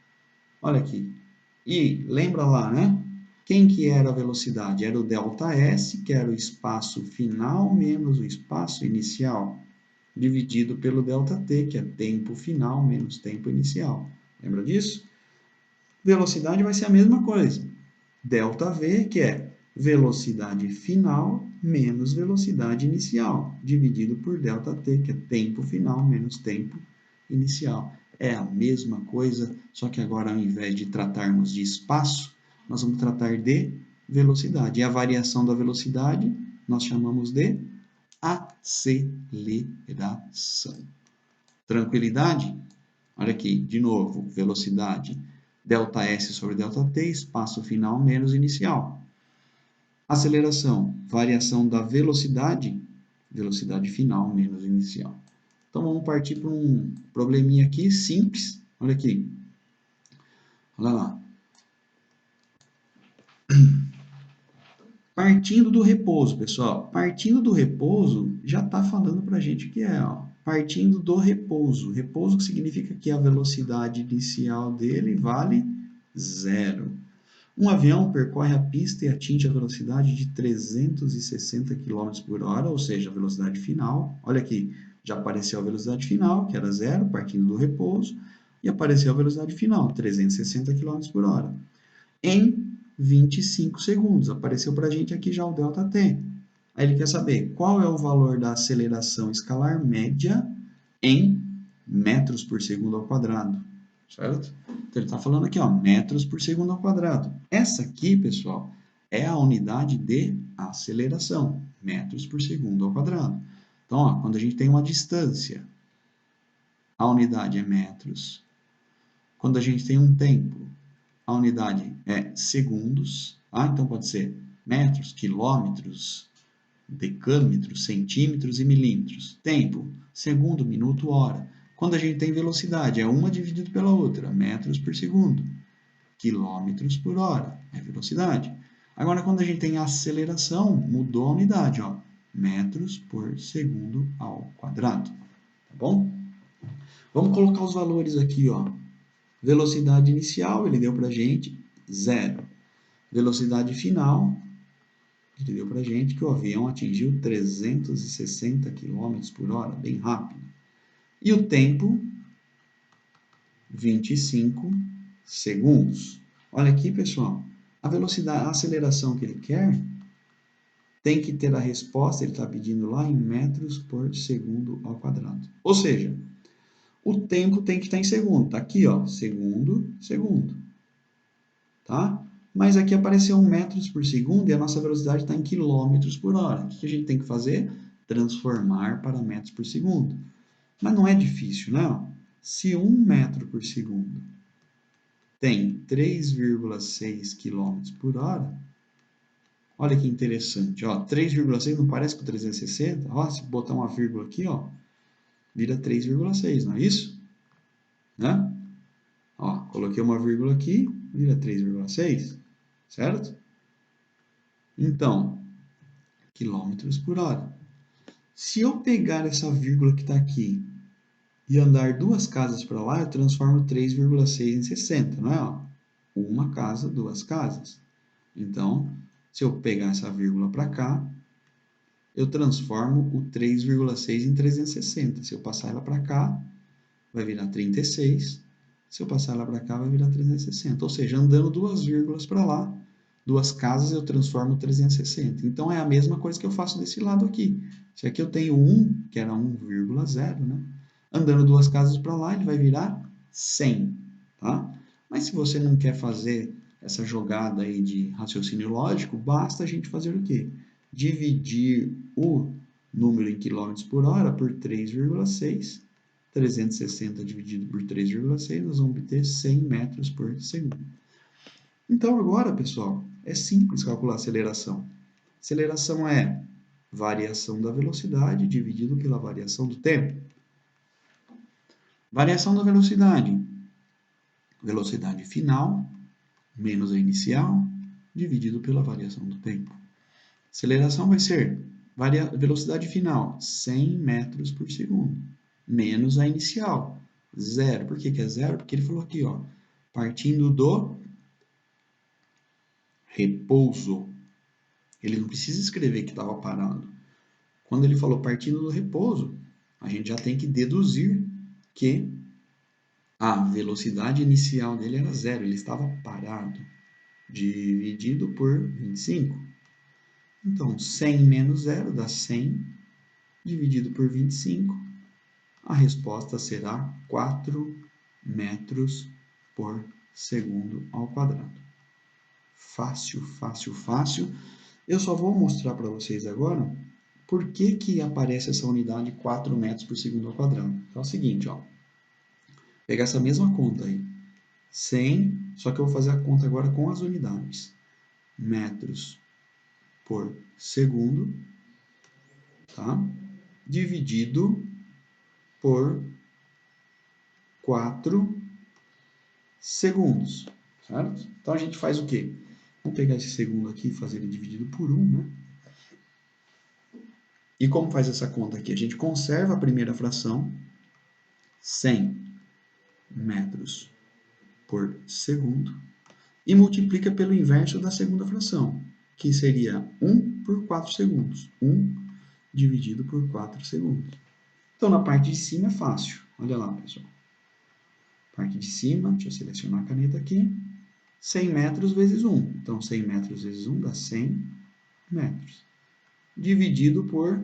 Olha aqui. E lembra lá, né? Quem que era a velocidade? Era o ΔS, que era o espaço final menos o espaço inicial, dividido pelo ΔT, que é tempo final menos tempo inicial. Lembra disso? Velocidade vai ser a mesma coisa. ΔV, que é velocidade final menos velocidade inicial, dividido por ΔT, que é tempo final menos tempo inicial. É a mesma coisa, só que agora ao invés de tratarmos de espaço, nós vamos tratar de velocidade. E a variação da velocidade nós chamamos de aceleração. Tranquilidade? Olha aqui, de novo, velocidade ΔS sobre ΔT, espaço final menos inicial. Aceleração, variação da velocidade, velocidade final menos inicial. Então, vamos partir para um probleminha aqui simples. Olha aqui. Olha lá. Partindo do repouso, pessoal. Partindo do repouso, já está falando para a gente o que é. Ó. Partindo do repouso. Repouso que significa que a velocidade inicial dele vale 0. Um avião percorre a pista e atinge a velocidade de 360 km por hora, ou seja, a velocidade final. Olha aqui, já apareceu a velocidade final, que era 0, partindo do repouso, e apareceu a velocidade final, 360 km por hora. Em 25 segundos. Apareceu para a gente aqui já o ΔT. Aí ele quer saber qual é o valor da aceleração escalar média em metros por segundo ao quadrado. Certo? Então, ele está falando aqui, ó, metros por segundo ao quadrado. Essa aqui, pessoal, é a unidade de aceleração, metros por segundo ao quadrado. Então, ó, quando a gente tem uma distância, a unidade é metros. Quando a gente tem um tempo, a unidade é segundos. Então, pode ser metros, quilômetros, decâmetros, centímetros e milímetros. Tempo, segundo, minuto, hora. Quando a gente tem velocidade, é uma dividido pela outra, metros por segundo. Quilômetros por hora, é velocidade. Agora, quando a gente tem aceleração, mudou a unidade, ó, metros por segundo ao quadrado. Tá bom? Vamos colocar os valores aqui, ó. Velocidade inicial, ele deu para a gente 0. Velocidade final, ele deu para a gente que o avião atingiu 360 km por hora, bem rápido. E o tempo, 25 segundos. Olha aqui, pessoal, a velocidade, a aceleração que ele quer tem que ter a resposta, ele está pedindo lá em metros por segundo ao quadrado. Ou seja, o tempo tem que estar em segundo. Está aqui, ó, segundo, segundo. Tá? Mas aqui apareceu metros por segundo e a nossa velocidade está em quilômetros por hora. O que a gente tem que fazer? Transformar para metros por segundo. Mas não é difícil, não. Se 1 metro por segundo tem 3,6 km por hora, olha que interessante. 3,6 não parece com 360? Ó, se botar uma vírgula aqui, ó, vira 3,6, não é isso? Né? Ó, coloquei uma vírgula aqui, vira 3,6, certo? Então, quilômetros por hora. Se eu pegar essa vírgula que está aqui e andar 2 casas para lá, eu transformo 3,6 em 60, não é? Ó, uma casa, 2 casas. Então, se eu pegar essa vírgula para cá, eu transformo o 3,6 em 360. Se eu passar ela para cá, vai virar 36. Se eu passar ela para cá, vai virar 360. Ou seja, andando 2 vírgulas para lá, 2 casas, eu transformo 360. Então, é a mesma coisa que eu faço desse lado aqui. Se aqui eu tenho 1, que era 1,0, né? Andando 2 casas para lá, ele vai virar 100, tá? Mas se você não quer fazer essa jogada aí de raciocínio lógico, basta a gente fazer o quê? Dividir o número em quilômetros por hora por 3,6. 360 dividido por 3,6, nós vamos obter 100 metros por segundo. Então, agora, pessoal, é simples calcular a aceleração. Aceleração é variação da velocidade dividido pela variação do tempo. Variação da velocidade. Velocidade final menos a inicial dividido pela variação do tempo. Aceleração vai ser velocidade final, 100 metros por segundo, menos a inicial, 0. Por que é 0? Porque ele falou aqui, ó, partindo do repouso. Ele não precisa escrever que estava parado. Quando ele falou partindo do repouso, a gente já tem que deduzir que a velocidade inicial dele era 0, ele estava parado, dividido por 25. Então, 100 menos 0 dá 100, dividido por 25, a resposta será 4 metros por segundo ao quadrado. Fácil, fácil, fácil. Eu só vou mostrar para vocês agora por que que aparece essa unidade 4 metros por segundo ao quadrado. Então é o seguinte, ó. Pegar essa mesma conta aí. 100, só que eu vou fazer a conta agora com as unidades. Metros por segundo, tá? Dividido por 4 segundos, certo? Então a gente faz o quê? Vamos pegar esse segundo aqui e fazer ele dividido por 1, né? E como faz essa conta aqui? A gente conserva a primeira fração, 100 metros por segundo, e multiplica pelo inverso da segunda fração, que seria 1 por 4 segundos. 1 dividido por 4 segundos. Então, na parte de cima é fácil. Olha lá, pessoal. Parte de cima, deixa eu selecionar a caneta aqui. 100 metros vezes 1. Então, 100 metros vezes 1 dá 100 metros. Dividido por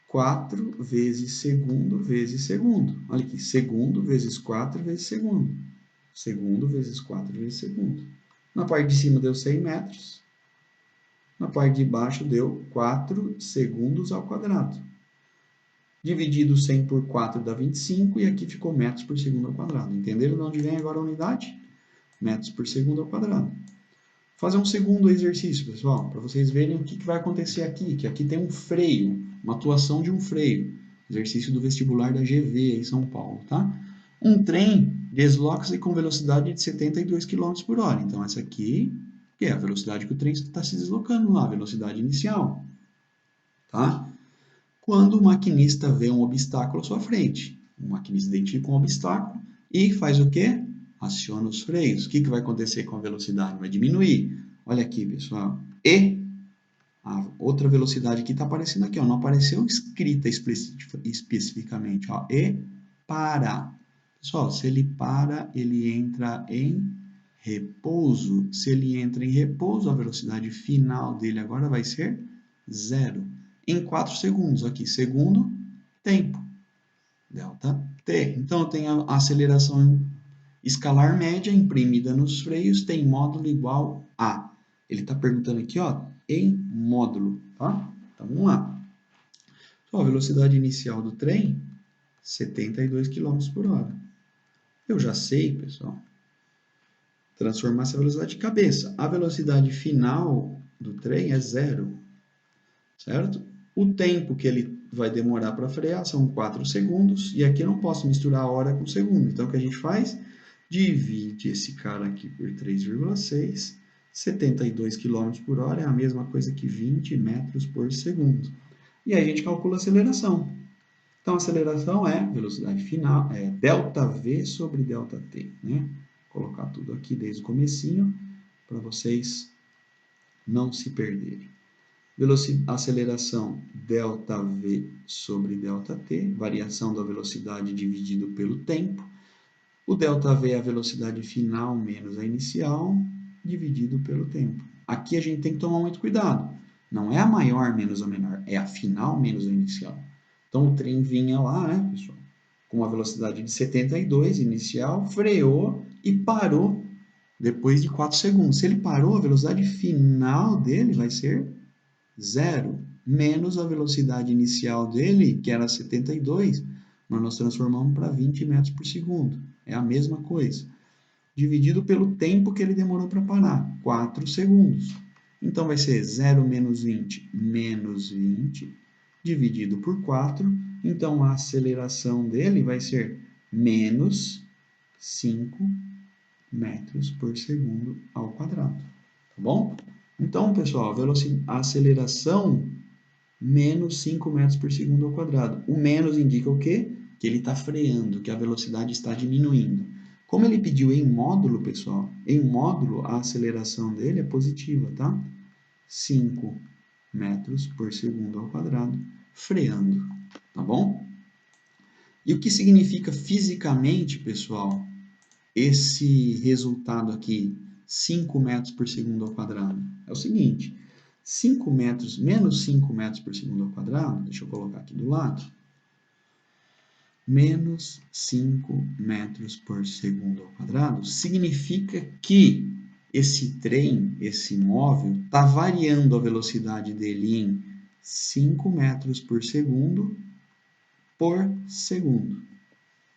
4 vezes segundo vezes segundo. Olha aqui, segundo vezes 4 vezes segundo. Segundo vezes 4 vezes segundo. Na parte de cima deu 100 metros. Na parte de baixo deu 4 segundos ao quadrado. Dividido 100 por 4 dá 25 e aqui ficou metros por segundo ao quadrado. Entenderam de onde vem agora a unidade? Metros por segundo ao quadrado. Vou fazer um segundo exercício, pessoal, para vocês verem o que vai acontecer aqui. Que aqui tem um freio, uma atuação de um freio. Exercício do vestibular da GV em São Paulo, tá? Um trem desloca-se com velocidade de 72 km por hora. Então, essa aqui é a velocidade que o trem está se deslocando lá, a velocidade inicial, tá? Quando o maquinista vê um obstáculo à sua frente. O maquinista identifica um obstáculo e faz o quê? Aciona os freios. O que vai acontecer com a velocidade? Vai diminuir. Olha aqui, pessoal. E a outra velocidade que está aparecendo aqui, ó, não apareceu escrita especificamente. Ó, e para. Pessoal, se ele para, ele entra em repouso. Se ele entra em repouso, a velocidade final dele agora vai ser 0. Em 4 segundos. Aqui, segundo, tempo. Delta T. Então, eu tenho a aceleração escalar média imprimida nos freios, tem módulo igual a. Ele está perguntando aqui, ó, em módulo, tá? Então, vamos lá. Então, a velocidade inicial do trem, 72 km por hora. Eu já sei, pessoal, transformar essa velocidade de cabeça. A velocidade final do trem é 0, certo? O tempo que ele vai demorar para frear são 4 segundos, e aqui eu não posso misturar a hora com o segundo. Então, o que a gente faz? Divide esse cara aqui por 3,6. 72 km por hora é a mesma coisa que 20 metros por segundo. E aí a gente calcula a aceleração. Então, a aceleração é velocidade final, é ΔV sobre ΔT, né? Vou colocar tudo aqui desde o comecinho, para vocês não se perderem. Aceleração ΔV sobre ΔT, variação da velocidade dividido pelo tempo. O ΔV é a velocidade final menos a inicial, dividido pelo tempo. Aqui a gente tem que tomar muito cuidado. Não é a maior menos a menor, é a final menos a inicial. Então o trem vinha lá, né, pessoal, com uma velocidade de 72 inicial, freou e parou depois de 4 segundos. Se ele parou, a velocidade final dele vai ser 0, menos a velocidade inicial dele, que era 72, mas nós transformamos para 20 metros por segundo. É a mesma coisa. Dividido pelo tempo que ele demorou para parar, 4 segundos. Então, vai ser 0 menos 20, menos 20, dividido por 4. Então, a aceleração dele vai ser menos 5 metros por segundo ao quadrado. Tá bom? Então, pessoal, a aceleração menos 5 metros por segundo ao quadrado. O menos indica o quê? Que ele está freando, que a velocidade está diminuindo. Como ele pediu em módulo, pessoal, em módulo a aceleração dele é positiva, tá? 5 metros por segundo ao quadrado, freando, tá bom? E o que significa fisicamente, pessoal, esse resultado aqui, 5 metros por segundo ao quadrado? É o seguinte, 5 metros, menos 5 metros por segundo ao quadrado, deixa eu colocar aqui do lado, menos 5 metros por segundo ao quadrado, significa que esse trem, esse móvel, está variando a velocidade dele em 5 metros por segundo,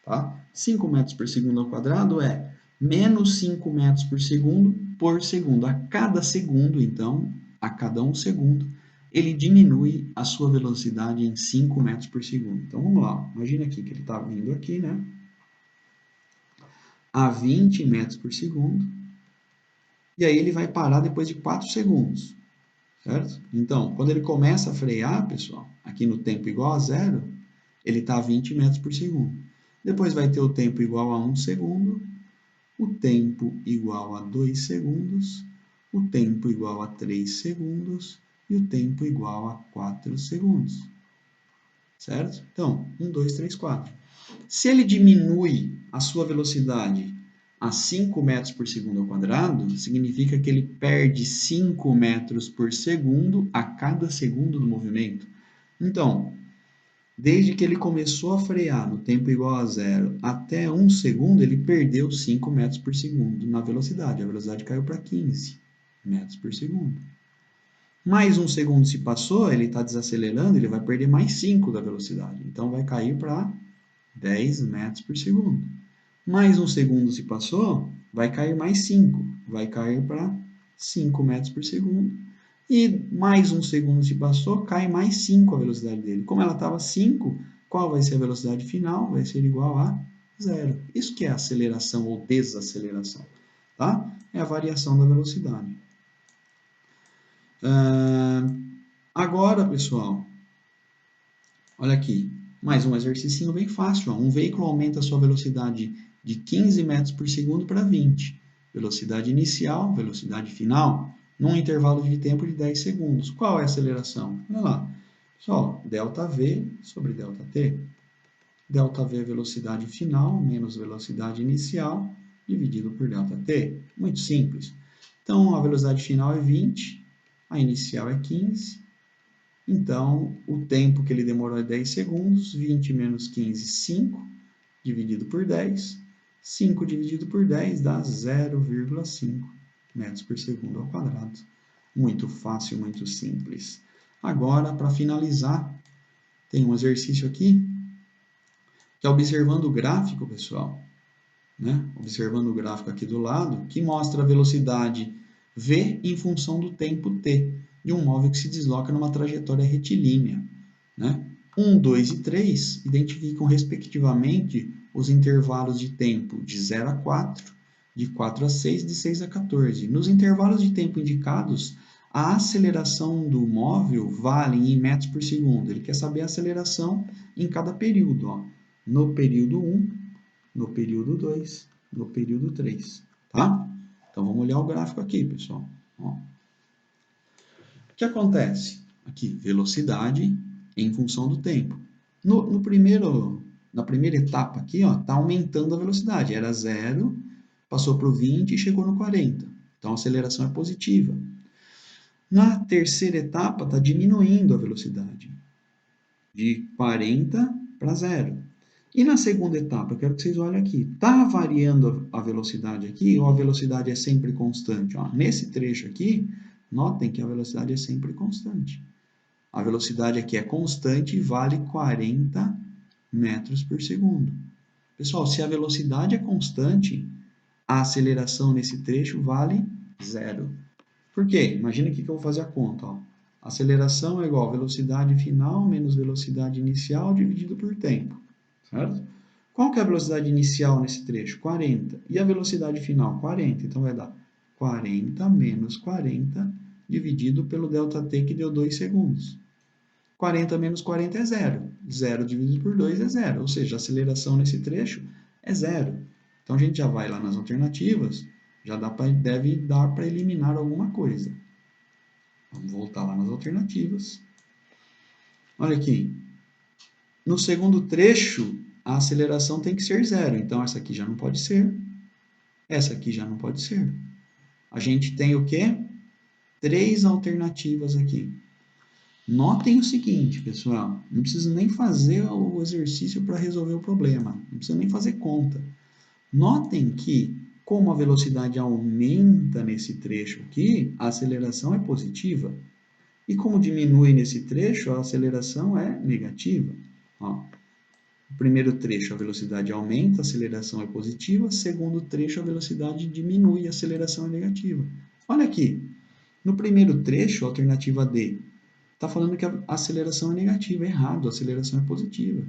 tá? 5 metros por segundo ao quadrado é menos 5 metros por segundo por segundo. A cada segundo, então, a cada 1 segundo, ele diminui a sua velocidade em 5 metros por segundo. Então, vamos lá. Imagina aqui que ele está vindo aqui, né? A 20 metros por segundo. E aí ele vai parar depois de 4 segundos, certo? Então, quando ele começa a frear, pessoal, aqui no tempo igual a zero, ele está a 20 metros por segundo. Depois vai ter o tempo igual a 1 segundo, o tempo igual a 2 segundos, o tempo igual a 3 segundos e o tempo igual a 4 segundos. Certo? Então, 1, 2, 3, 4. Se ele diminui a sua velocidade a 5 metros por segundo ao quadrado, significa que ele perde 5 metros por segundo a cada segundo do movimento. Então, desde que ele começou a frear no tempo igual a zero até 1 segundo, ele perdeu 5 metros por segundo na velocidade. A velocidade caiu para 15 metros por segundo. Mais 1 segundo se passou, ele está desacelerando, ele vai perder mais 5 da velocidade. Então, vai cair para 10 metros por segundo. Mais 1 segundo se passou, vai cair mais 5. Vai cair para 5 metros por segundo. E mais 1 segundo se passou, cai mais 5 a velocidade dele. Como ela estava 5, qual vai ser a velocidade final? Vai ser igual a 0. Isso que é aceleração ou desaceleração, tá? É a variação da velocidade. Agora, pessoal, olha aqui, mais um exercício bem fácil. Ó. Um veículo aumenta a sua velocidade de 15 metros por segundo para 20. Velocidade inicial, velocidade final, num intervalo de tempo de 10 segundos. Qual é a aceleração? Olha lá. Pessoal, ΔV sobre ΔT. ΔV é velocidade final menos velocidade inicial dividido por ΔT. Muito simples. Então, a velocidade final é 20, a inicial é 15. Então, o tempo que ele demorou é 10 segundos. 20 menos 15, 5, dividido por 10. 5 dividido por 10 dá 0,5 metros por segundo ao quadrado. Muito fácil, muito simples. Agora, para finalizar, tem um exercício aqui, que é observando o gráfico, pessoal. Né? Observando o gráfico aqui do lado, que mostra a velocidade v em função do tempo t de um móvel que se desloca numa trajetória retilínea. Né? 1, 2 e 3 identificam, respectivamente, os intervalos de tempo de 0 a 4, de 4 a 6 e de 6 a 14. Nos intervalos de tempo indicados, a aceleração do móvel vale em metros por segundo. Ele quer saber a aceleração em cada período. Ó. No período 1, no período 2, no período 3. Tá? Então, vamos olhar o gráfico aqui, pessoal. Ó. O que acontece? Aqui, velocidade em função do tempo. Na primeira etapa aqui, está aumentando a velocidade. Era 0, passou para o 20 e chegou no 40. Então, a aceleração é positiva. Na terceira etapa, está diminuindo a velocidade. De 40 para 0. E na segunda etapa, eu quero que vocês olhem aqui. Está variando a velocidade aqui ou a velocidade é sempre constante? Ó, nesse trecho aqui, notem que a velocidade é sempre constante. A velocidade aqui é constante e vale 40 metros por segundo. Pessoal, se a velocidade é constante, a aceleração nesse trecho vale 0. Por quê? Imagina aqui que eu vou fazer a conta. Ó. Aceleração é igual a velocidade final menos velocidade inicial dividido por tempo. Certo? Qual que é a velocidade inicial nesse trecho? 40. E a velocidade final? 40. Então, vai dar 40 menos 40 dividido pelo ΔT, que deu 2 segundos. 40 menos 40 é 0. 0 dividido por 2 é 0. Ou seja, a aceleração nesse trecho é 0. Então, a gente já vai lá nas alternativas, já deve dar para eliminar alguma coisa. Vamos voltar lá nas alternativas. Olha aqui. No segundo trecho, a aceleração tem que ser 0. Então, essa aqui já não pode ser. Essa aqui já não pode ser. A gente tem o quê? 3 alternativas aqui. Notem o seguinte, pessoal. Não precisa nem fazer o exercício para resolver o problema. Não precisa nem fazer conta. Notem que Como a velocidade aumenta nesse trecho aqui, a aceleração é positiva. E como diminui nesse trecho, a aceleração é negativa. Ó, o primeiro trecho, a velocidade aumenta, a aceleração é positiva. Segundo trecho, a velocidade diminui, a aceleração é negativa. Olha aqui, no primeiro trecho, a alternativa D, está falando que a aceleração é negativa. Errado, a aceleração é positiva.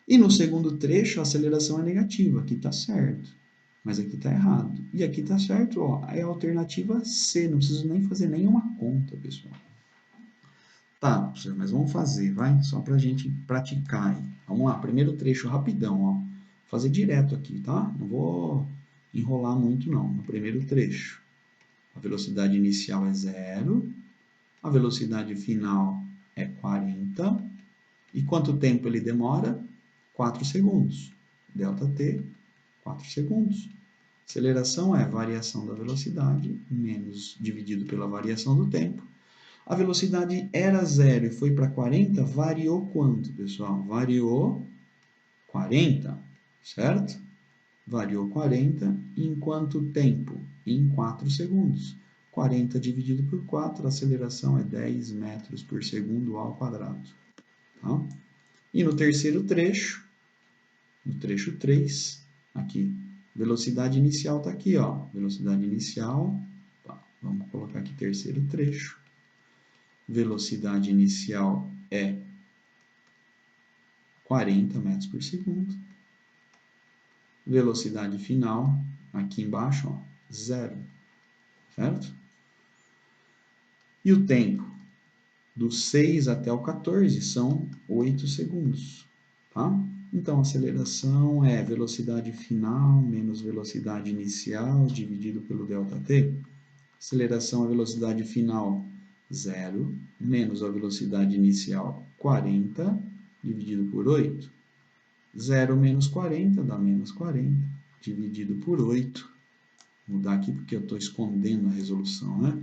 E no segundo trecho, a aceleração é negativa. Aqui está certo, mas aqui está errado. E aqui está certo, ó, é a alternativa C. Não preciso nem fazer nenhuma conta, pessoal. Tá, professor, mas vamos fazer, vai? Só para a gente praticar aí. Vamos lá, primeiro trecho rapidão, ó. Vou fazer direto aqui, tá? Não vou enrolar muito, não. No primeiro trecho, a velocidade inicial é 0, a velocidade final é 40. E quanto tempo ele demora? 4 segundos. ΔT, 4 segundos. Aceleração é variação da velocidade menos dividido pela variação do tempo. A velocidade era 0 e foi para 40, variou quanto, pessoal? Variou 40, certo? Variou 40 em quanto tempo? Em 4 segundos. 40 dividido por 4, a aceleração é 10 metros por segundo ao quadrado. Tá? E no terceiro trecho, no trecho 3, aqui, velocidade inicial está aqui, ó. Velocidade inicial, tá, vamos colocar aqui terceiro trecho. Velocidade inicial é 40 metros por segundo. Velocidade final, aqui embaixo, ó, 0, certo? E o tempo? Do 6 até o 14 são 8 segundos, tá? Então, a aceleração é velocidade final menos velocidade inicial dividido pelo ΔT. Aceleração é velocidade final 0 menos a velocidade inicial 40 dividido por 8. 0 menos 40 dá menos 40 dividido por 8. Vou mudar aqui porque eu estou escondendo a resolução, né?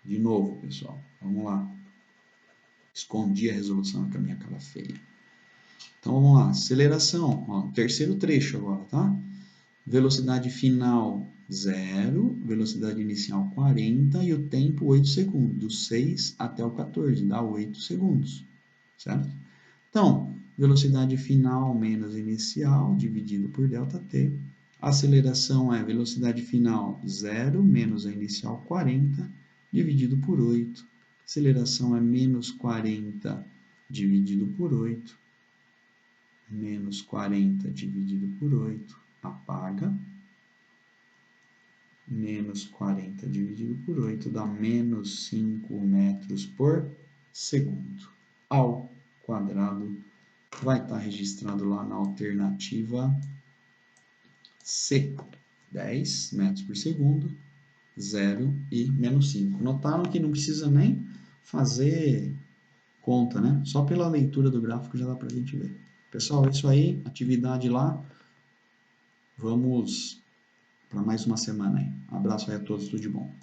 De novo, pessoal, vamos lá. Escondi a resolução com a minha cara feia. Então, vamos lá. Aceleração, ó, terceiro trecho agora, tá? Velocidade final 0, velocidade inicial 40 e o tempo 8 segundos, do 6 até o 14, dá 8 segundos, certo? Então, velocidade final menos inicial dividido por ΔT. A aceleração é velocidade final 0 menos a inicial 40 dividido por 8. Aceleração é menos 40 dividido por 8. Menos 40 dividido por 8. Apaga. Menos 40 dividido por 8 dá menos 5 metros por segundo ao quadrado. Vai estar registrado lá na alternativa C. 10 metros por segundo, 0 e menos 5. Notaram que não precisa nem fazer conta, né? Só pela leitura do gráfico já dá para a gente ver. Pessoal, é isso aí. Atividade lá. Vamos para mais uma semana aí. Abraço aí a todos, tudo de bom.